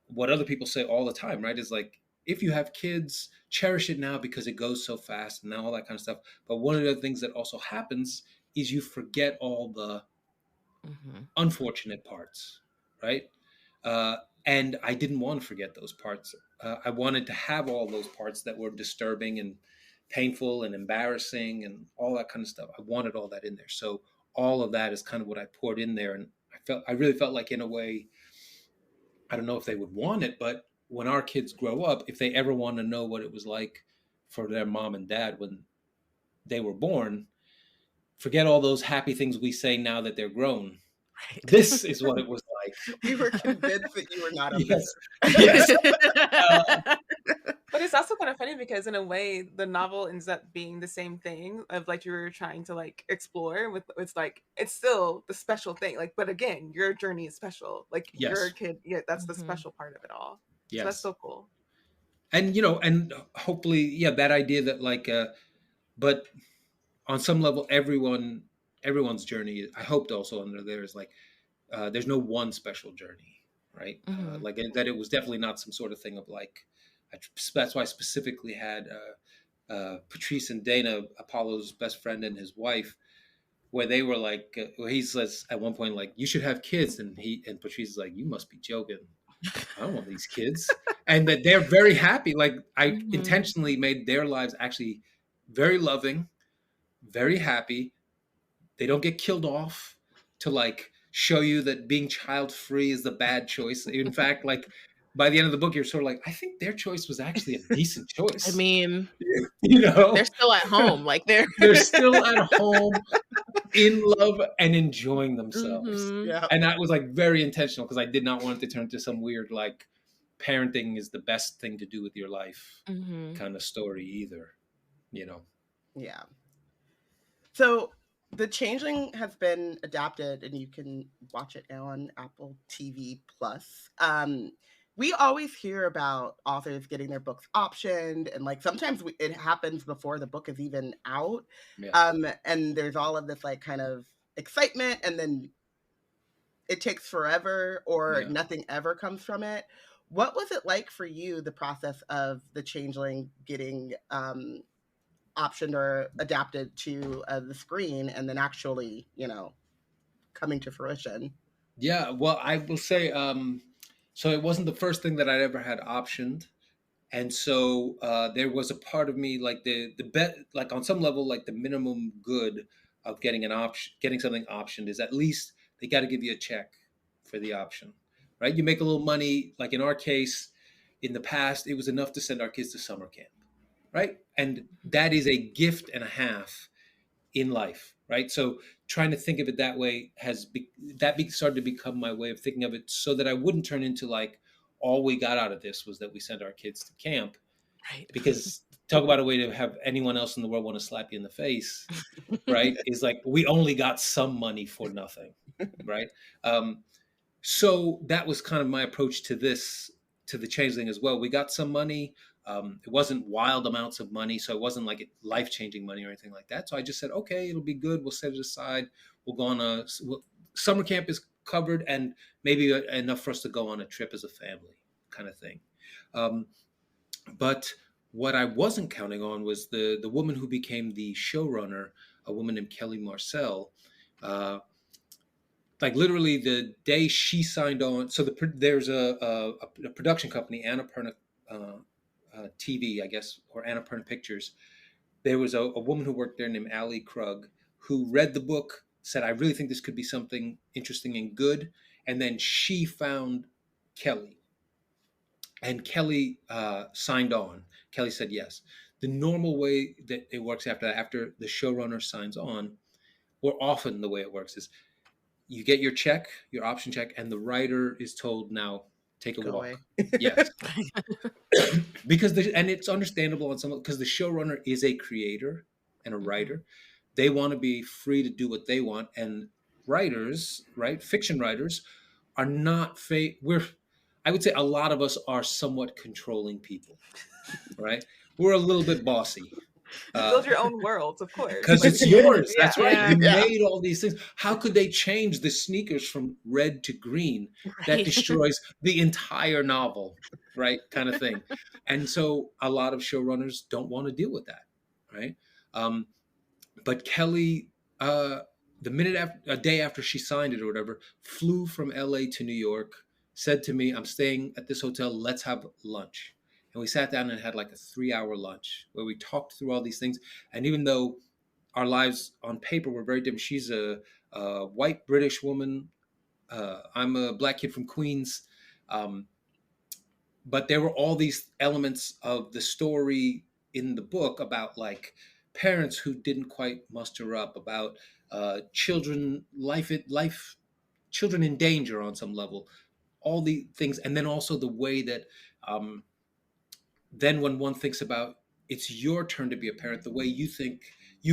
what other people say all the time, right, is like, if you have kids, cherish it now because it goes so fast and all that kind of stuff. But one of the things that also happens is you forget all the unfortunate parts, right? And I didn't want to forget those parts. I wanted to have all those parts that were disturbing and painful and embarrassing and all that kind of stuff. I wanted all that in there. So all of that is kind of what I poured in there. And I really felt like, in a way, I don't know if they would want it, but when our kids grow up, if they ever want to know what it was like for their mom and dad when they were born, forget all those happy things we say now that they're grown. Right. This is what it was like. We were convinced that you were not a Yes. yes. But it's also kind of funny because in a way the novel ends up being the same thing of like you were trying to like explore with, it's like it's still the special thing, like, but again your journey is special, like you're a kid, that's the special part of it all. Yes. So that's so cool. And and hopefully that idea that like but on some level everyone's journey, I hoped also under there is like there's no one special journey, right? Like that it was definitely not some sort of thing of like, that's why I specifically had Patrice and Dana, Apollo's best friend and his wife, where they were like, where he says at one point, like, you should have kids. And Patrice is like, you must be joking. I don't want these kids. And that they're very happy. Like I intentionally made their lives actually very loving, very happy. They don't get killed off to like show you that being child free is the bad choice. In fact, like by the end of the book, you're sort of like, I think their choice was actually a decent choice. I mean, they're still at home. Like they're still at home, in love and enjoying themselves. Yeah. And that was like very intentional because I did not want it to turn into some weird like parenting is the best thing to do with your life kind of story either. Yeah. So The Changeling has been adapted and you can watch it now on Apple TV Plus. We always hear about authors getting their books optioned, and like sometimes it happens before the book is even out. Yeah. And there's all of this like kind of excitement, and then it takes forever or nothing ever comes from it. What was it like for you, the process of The Changeling getting optioned or adapted to the screen and then actually, coming to fruition? Yeah, well, I will say, so it wasn't the first thing that I'd ever had optioned. And so there was a part of me, like the bet, like on some level, like the minimum good of getting something optioned is at least they got to give you a check for the option, right? You make a little money. Like in our case, in the past, it was enough to send our kids to summer camp, right? And that is a gift and a half in life, right? So trying to think of it that way started to become my way of thinking of it, so that I wouldn't turn into like, all we got out of this was that we sent our kids to camp. Right. Because talk about a way to have anyone else in the world want to slap you in the face, right? Is like, we only got some money for nothing, right? So that was kind of my approach to The Changeling as well. We got some money. It wasn't wild amounts of money, so it wasn't like life-changing money or anything like that. So I just said, okay, it'll be good. We'll set it aside. We'll go on summer camp is covered, and maybe enough for us to go on a trip as a family kind of thing. But what I wasn't counting on was the woman who became the showrunner, a woman named Kelly Marcel. Like literally the day she signed on. So there's a production company, Annapurna TV, I guess, or Annapurna Pictures. There was a woman who worked there named Allie Krug, who read the book, said, I really think this could be something interesting and good. And then she found Kelly. And Kelly signed on. Kelly said yes. The normal way that it works after the showrunner signs on, or often the way it works is you get your check, your option check, and the writer is told, now take a walk. Away. Yes. Because and it's understandable on some, because the showrunner is a creator and a writer. They want to be free to do what they want. And writers, right, fiction writers are not I would say a lot of us are somewhat controlling people, right? We're a little bit bossy. You build your own worlds, of course. Because it's yours. That's right. Yeah. You made all these things. How could they change the sneakers from red to green? Right. That destroys the entire novel, right? Kind of thing. And so a lot of showrunners don't want to deal with that, right? But Kelly, a day after she signed it or whatever, flew from LA to New York, said to me, I'm staying at this hotel, let's have lunch. and we sat down and had like a 3-hour lunch where we talked through all these things. And even though our lives on paper were very different, she's a white British woman, I'm a black kid from Queens, but there were all these elements of the story in the book about like parents who didn't quite muster up, about children, children in danger on some level, all the things. And then also the way that then when one thinks about it's your turn to be a parent, the way you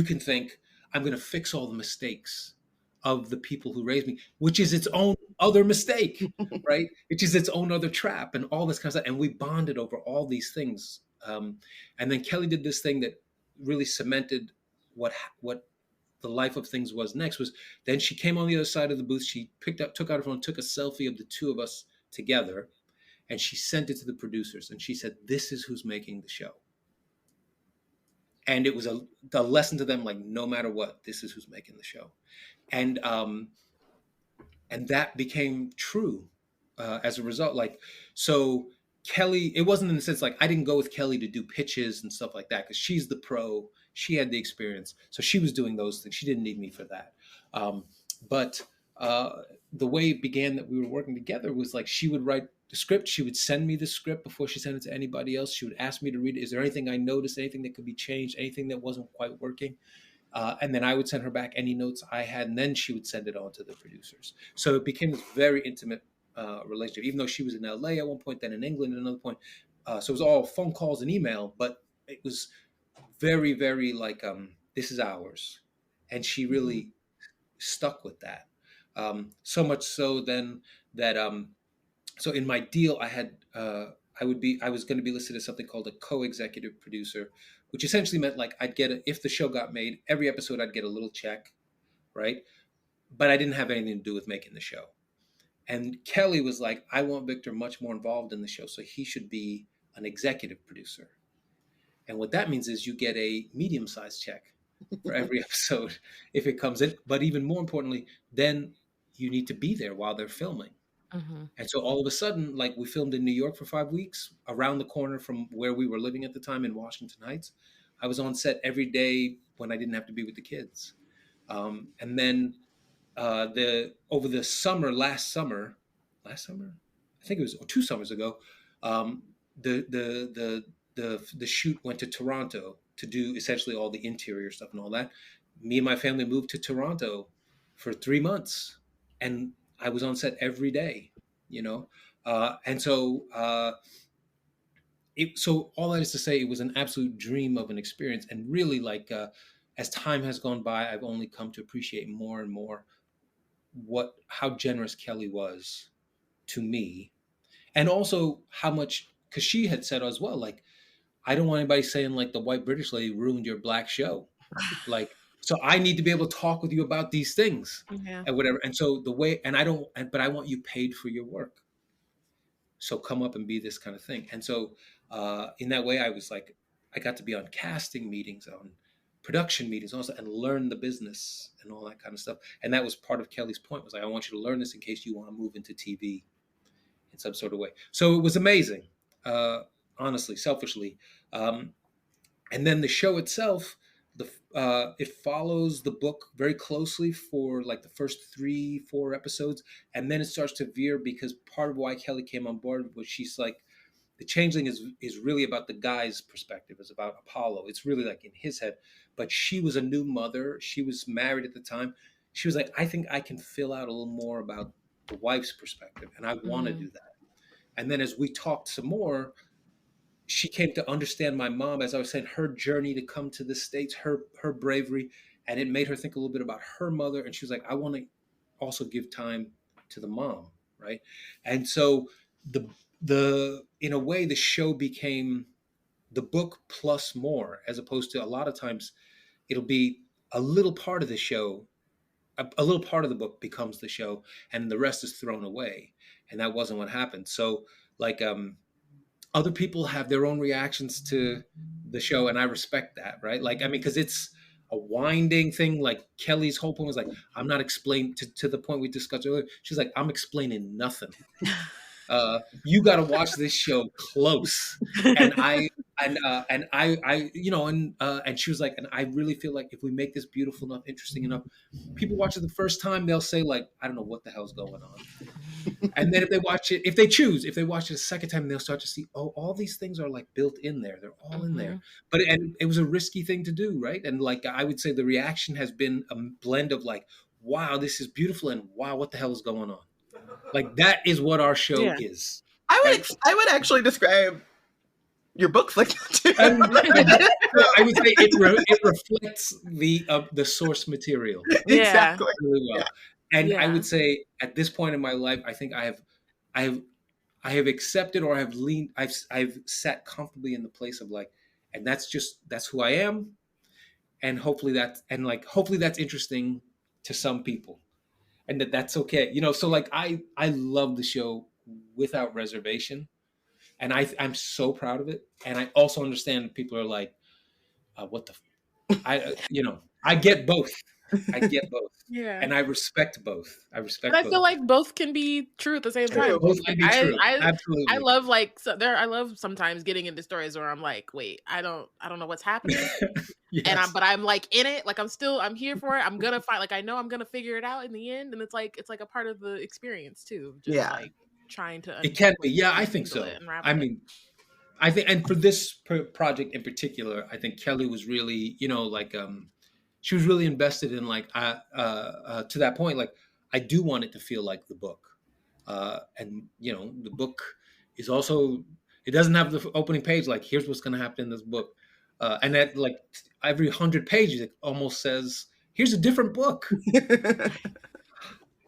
can think, I'm going to fix all the mistakes of the people who raised me, which is its own other mistake, right? Which is its own other trap, and all this kind of stuff. And we bonded over all these things. And then Kelly did this thing that really cemented what the life of things was next. Was then she came on the other side of the booth. She took out her phone, took a selfie of the two of us together, and she sent it to the producers. And she said, "This is who's making the show." And it was a lesson to them, like, no matter what, this is who's making the show. And that became true as a result. Like, so Kelly, it wasn't in the sense like I didn't go with Kelly to do pitches and stuff like that, because she's the pro, she had the experience, so she was doing those things. She didn't need me for that. But the way it began that we were working together was like she would write the script, she would send me the script before she sent it to anybody else. She would ask me to read it. Is there anything I noticed, anything that could be changed, anything that wasn't quite working? And then I would send her back any notes I had, and then she would send it on to the producers. So it became this very intimate relationship, even though she was in LA at one point, then in England at another point. So it was all phone calls and email, but it was very, very like, this is ours. And she really stuck with that. So much so then that, so in my deal, I had, I was going to be listed as something called a co-executive producer, which essentially meant like I'd get if the show got made, every episode I'd get a little check, right? But I didn't have anything to do with making the show. And Kelly was like, I want Victor much more involved in the show, so he should be an executive producer. And what that means is you get a medium-sized check for every episode if it comes in. But even more importantly, then you need to be there while they're filming. Mm-hmm. And so all of a sudden, like we filmed in New York for 5 weeks, around the corner from where we were living at the time in Washington Heights. I was on set every day when I didn't have to be with the kids. And then over the summer, last summer, I think it was 2 summers ago, the shoot went to Toronto to do essentially all the interior stuff and all that. Me and my family moved to Toronto for 3 months, and I was on set every day, and so so all that is to say, it was an absolute dream of an experience. And really, like, as time has gone by, I've only come to appreciate more and more how generous Kelly was to me. And also how much, because she had said as well, like, I don't want anybody saying like the white British lady ruined your black show. Like, so I need to be able to talk with you about these things and whatever. And so but I want you paid for your work. So come up and be this kind of thing. And so in that way, I was like, I got to be on casting meetings, on production meetings also, and learn the business and all that kind of stuff. And that was part of Kelly's point, was like, I want you to learn this in case you want to move into TV in some sort of way. So it was amazing, honestly, selfishly. And then the show itself, it follows the book very closely for like the first 3-4 episodes. And then it starts to veer, because part of why Kelly came on board was she's like, the Changeling is really about the guy's perspective. It's about Apollo. It's really like in his head. But she was a new mother. She was married at the time. She was like, I think I can fill out a little more about the wife's perspective, and I want to do that. And then as we talked some more, she came to understand my mom, as I was saying, her journey to come to the States, her bravery, and it made her think a little bit about her mother. And she was like, I want to also give time to the mom, right? And so in a way, the show became the book plus more, as opposed to a lot of times it'll be a little part of the show, a little part of the book becomes the show, and the rest is thrown away. And that wasn't what happened. So like, other people have their own reactions to the show, and I respect that, right? Like, I mean, because it's a winding thing. Like Kelly's whole point was like, I'm not explaining to the point we discussed earlier. She's like, I'm explaining nothing. You got to watch this show close. And and she was like, and I really feel like if we make this beautiful enough, interesting enough, people watch it the first time, they'll say like, I don't know what the hell's going on. And then if they watch it a second time, they'll start to see, oh, all these things are like built in there. They're all in there. But it was a risky thing to do, right? And like I would say the reaction has been a blend of like, wow, this is beautiful, and wow, what the hell is going on? Like that is what our show is. I would actually describe your books like that too. I would say it reflects the source material. Exactly. Really well. And I would say at this point in my life, I think I have accepted, or I've sat comfortably in the place of like, and that's who I am. And hopefully that's interesting to some people, and that's okay. You know, so like I love the show without reservation, and I'm so proud of it. And I also understand people are like, what the, I get both. I get both. Yeah. And I respect both. But I feel like both can be true at the same time. Both can be true. Absolutely. I love I love sometimes getting into stories where I'm like, wait, I don't know what's happening. Yes. But I'm like in it, like I'm here for it. I'm gonna fight, like I know I'm gonna figure it out in the end. And it's like a part of the experience too. Just like trying to it can be. Yeah, I think so. I mean, I think, and for this project in particular, I think Kelly was really, she was really invested in like, to that point, like I do want it to feel like the book. And the book is also, it doesn't have the opening page, like here's what's going to happen in this book. And that like every 100 pages, it almost says, here's a different book.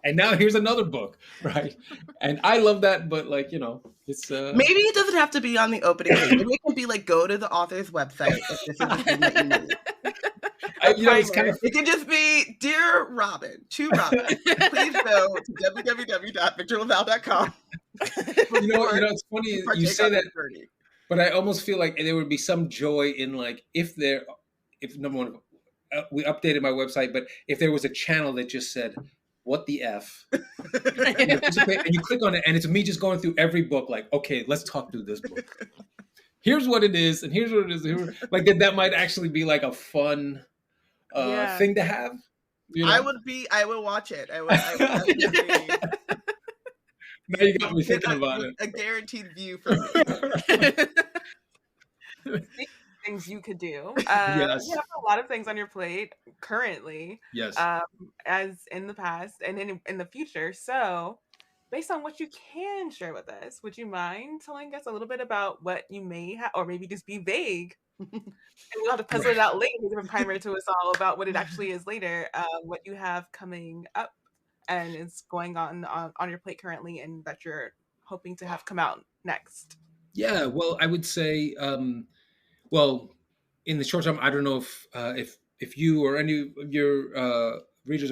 And now here's another book, right? And I love that, but like, it's... Maybe it doesn't have to be on the opening page. Maybe it can be like, go to the author's website if this is the thing that you need. It's kind of... It can just be, Dear Robyn, to Robyn, please go to www.victorlavalle.com. It's funny you say that, but I almost feel like there would be some joy in like, if number one, we updated my website, but if there was a channel that just said, what the F? And you click on it, and it's me just going through every book, like, okay, let's talk through this book. Here's what it is, and here's what it is. Like that might actually be like a fun thing to have. I will watch it. I would now you got me thinking about it. A guaranteed view for me. Things you could do. Yes. You have a lot of things on your plate currently. Yes. As in the past and in the future. So, based on what you can share with us, would you mind telling us a little bit about what you may have, or maybe just be vague? And we'll have to puzzle it out later, give a primer to us all about what it actually is later. What you have coming up and is going on your plate currently, and that you're hoping to have come out next. Yeah. Well, I would say. Well, in the short term, I don't know if you or any of your readers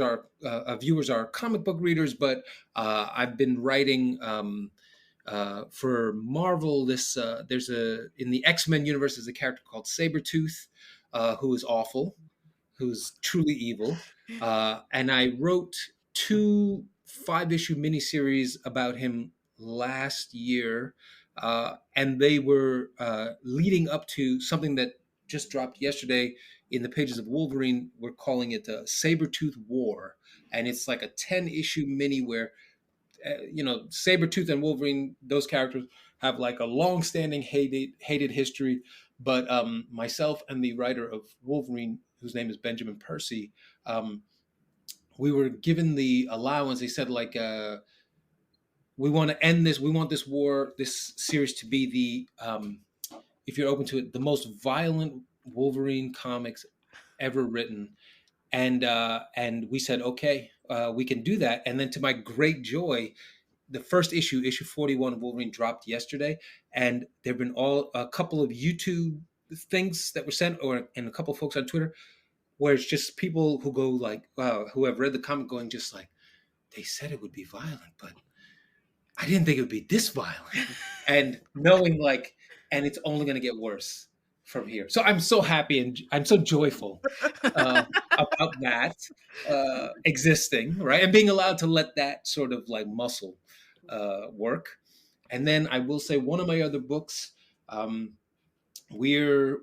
viewers are comic book readers, but I've been writing for Marvel. There's in the X-Men universe, there's a character called Sabretooth, who is awful, who's truly evil, and I wrote 2 5-issue miniseries about him last year. And they were leading up to something that just dropped yesterday in the pages of Wolverine. We're calling it Sabretooth War. And it's like a 10-issue mini where, Sabretooth and Wolverine, those characters have like a long-standing hated history. But myself and the writer of Wolverine, whose name is Benjamin Percy, we were given the allowance. They said like... we want to end this. We want this series to be the, if you're open to it, the most violent Wolverine comics ever written. And we said, okay, we can do that. And then to my great joy, the first issue 41 of Wolverine dropped yesterday. And there've been a couple of YouTube things that were sent, and a couple of folks on Twitter, where it's just people who go like, who have read the comic going just like, they said it would be violent, but I didn't think it would be this violent, and knowing like, and it's only going to get worse from here. So I'm so happy and I'm so joyful about that existing, right, and being allowed to let that sort of like muscle work. And then I will say one of my other books, we're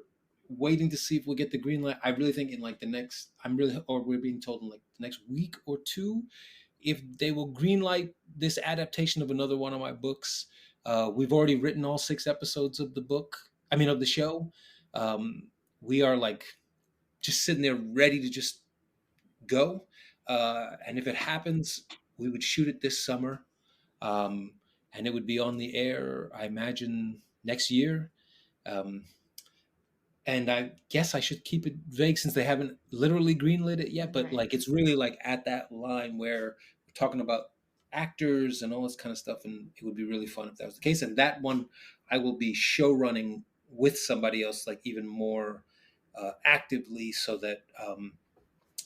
waiting to see if we'll get the green light. I really think in like the next, we're being told in like the next week or two, if they will green light this adaptation of another one of my books. We've already written all 6 episodes of the show. We are like just sitting there ready to just go. And if it happens, we would shoot it this summer. And it would be on the air, I imagine, next year. And I guess I should keep it vague since they haven't literally greenlit it yet. But like, it's really like at that line where we're talking about actors and all this kind of stuff. And it would be really fun if that was the case. And that one, I will be show running with somebody else, like even more actively, so that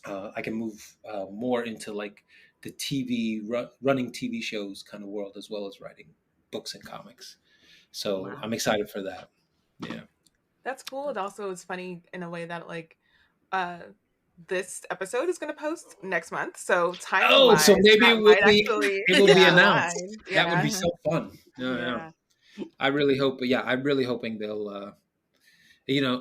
I can move more into like the TV running TV shows kind of world, as well as writing books and comics. So I'm excited for that. Yeah. That's cool. It also is funny in a way that like this episode is going to post next month. So time. So maybe it will be announced. Yeah. That would be so fun. Yeah. I really hope. But yeah, I'm really hoping they'll.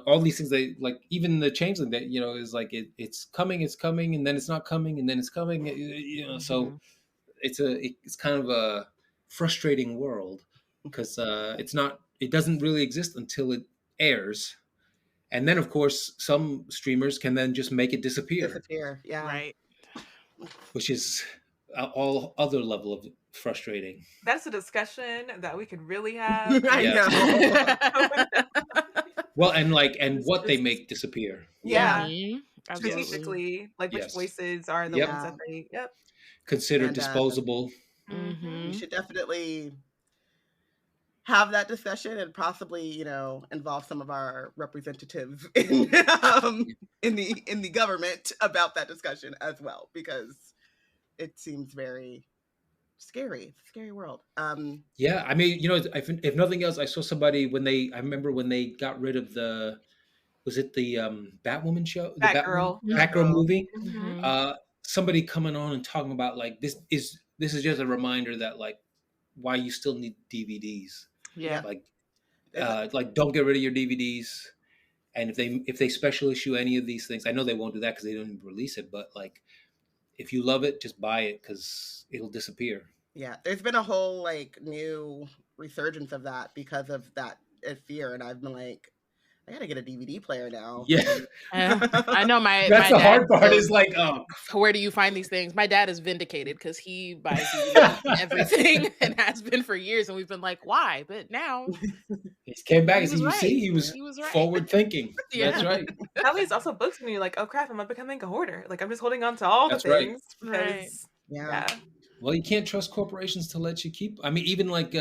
All these things, they like, even the changeling that is like it's coming, and then it's not coming, and then it's coming. So it's kind of a frustrating world because it doesn't really exist until it airs, and then of course some streamers can then just make it disappear. Yeah, right. Which is all other level of frustrating. That's a discussion that we could really have. I know. Well, and what they make disappear. Yeah. Mm-hmm. Strategically, like which voices are the ones that they consider disposable. We should definitely have that discussion and possibly, involve some of our representatives in the government about that discussion as well, because it seems very scary world. Yeah, I mean, if nothing else, I saw somebody I remember when they got rid of was it the Batwoman show, the Batgirl movie? Mm-hmm. Somebody coming on and talking about like this is just a reminder that like why you still need DVDs. Yeah, like don't get rid of your DVDs, and if they special issue any of these things, I know they won't do that because they don't even release it, but like if you love it, just buy it because it'll disappear. Yeah, there's been a whole like new resurgence of that because of that fear, and I've been like, I gotta get a DVD player now. Yeah, I know my. That's my the hard part. Is like, where do you find these things? My dad is vindicated because he buys everything and has been for years, and we've been like, why? But now he came back and said, right. he was right. forward thinking. Yeah. That's right. That leads also books when you're like, oh crap, I'm becoming a hoarder. Like I'm just holding on to all the things. Right. Yeah. Well, you can't trust corporations to let you keep. I mean, even like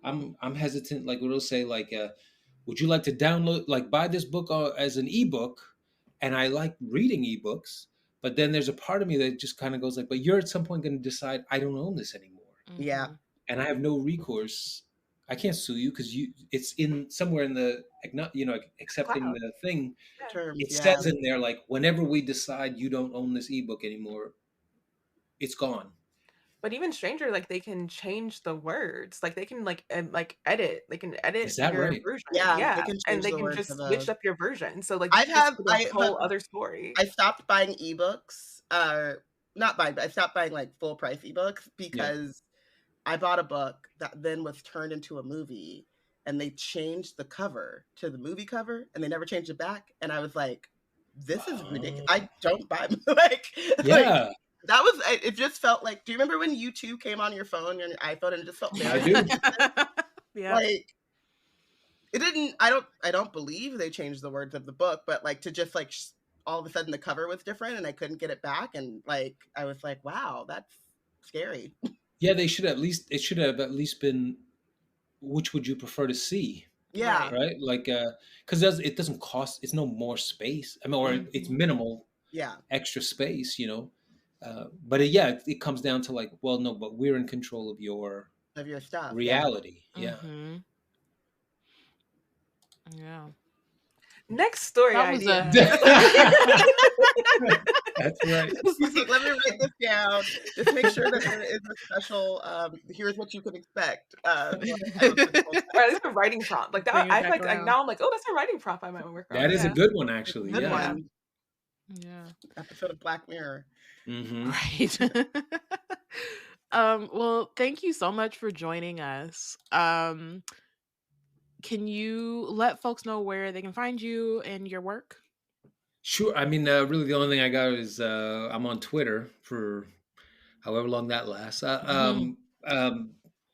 I'm hesitant. Like what it'll say, like, would you like to download, like, buy this book as an ebook? And I like reading ebooks, but then there's a part of me that just kind of goes like, but you're at some point going to decide I don't own this anymore. Yeah, and I have no recourse. I can't sue you because it's in somewhere in the accepting Cloud. the thing. Terms, It says in there like whenever we decide you don't own this ebook anymore, it's gone. But even stranger, like they can change the words, like they can edit. They can edit Is that your right? version. Yeah, and they can just switch up your version. So like I have a whole other story. I stopped buying ebooks, not buying, but I stopped buying like full price ebooks because I bought a book that then was turned into a movie, and they changed the cover to the movie cover, and they never changed it back. And I was like, "This is ridiculous! I don't buy like." That was, it just felt like, do you remember when U2 came on your phone, your iPhone, and it just felt very, I do. Yeah. Like, it didn't, I don't believe they changed the words of the book, but like to just like, all of a sudden the cover was different and I couldn't get it back. And like, I was like, wow, that's scary. Yeah, it should have at least been, which would you prefer to see? Yeah. Right? Like, because it doesn't cost, it's no more space. I mean, or it's minimal extra space, but it comes down to like, well, no, but we're in control of your stuff, reality. Mm-hmm. Yeah. Next story idea. That's right. He's like, let me write this down. Just make sure that there is a special, here's what you can expect. Or at least a writing prompt. Like that, Bring it I back like around. now I'm like, oh, that's a writing prompt I might work on. That is a Yeah. good one, actually. Good Yeah. one. Yeah. Episode of Black Mirror. Mm-hmm. Right. Well, thank you so much for joining us. Can you let folks know where they can find you and your work? Sure. I mean, really, the only thing I got is I'm on Twitter for however long that lasts.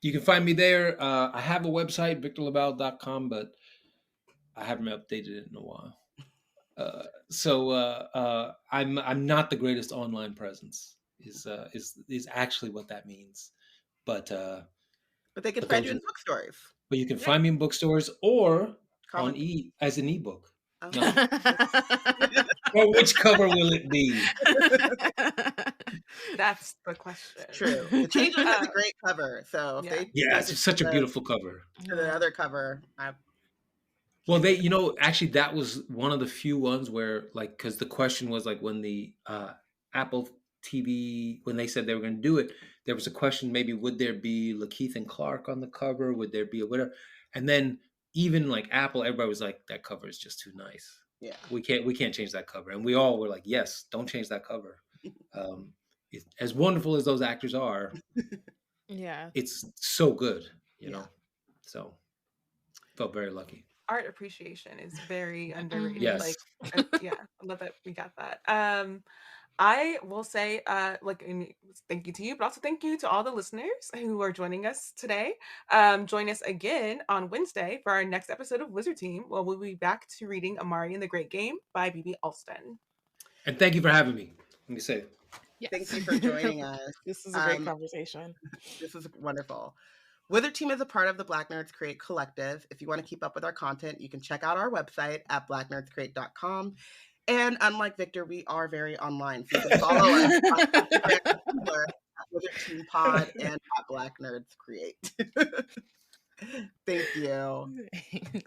You can find me there. I have a website, victorlavalle.com, but I haven't updated it in a while. I'm not the greatest online presence. Is actually what that means. But they can but find those you in are- bookstores. but you can find me in bookstores or Comic- as an ebook. Oh. No. Or which cover will it be? That's the question. True. The Changeling has a great cover. So if Yeah. they Yeah, change it's it such a to beautiful cover. the other cover, Well, actually, that was one of the few ones where, like, because the question was like when the Apple TV, when they said they were going to do it, there was a question, maybe would there be Lakeith and Clark on the cover? Would there be a whatever? And then even like Apple, everybody was like, that cover is just too nice. yeah. We can't change that cover. And we all were like, yes, don't change that cover. As wonderful as those actors are, Yeah. it's so good, you Yeah. know. So felt very lucky. Art appreciation is very underrated. Yes. Like, I love that we got that. I will say, thank you to you, but also thank you to all the listeners who are joining us today. Join us again on Wednesday for our next episode of Wizard Team, where we'll be back to reading Amari and the Great Game by B.B. Alston. And thank you for having me. Let me say. Yes. Thank you for joining us. This is a great conversation. This is wonderful. Wizard Team is a part of the Black Nerds Create Collective. If you want to keep up with our content, you can check out our website at blacknerdscreate.com. And unlike Victor, we are very online. So you can follow us on Instagram and Tumblr at Wizard Team Pod and at Black Nerds Create. Thank you. Thanks.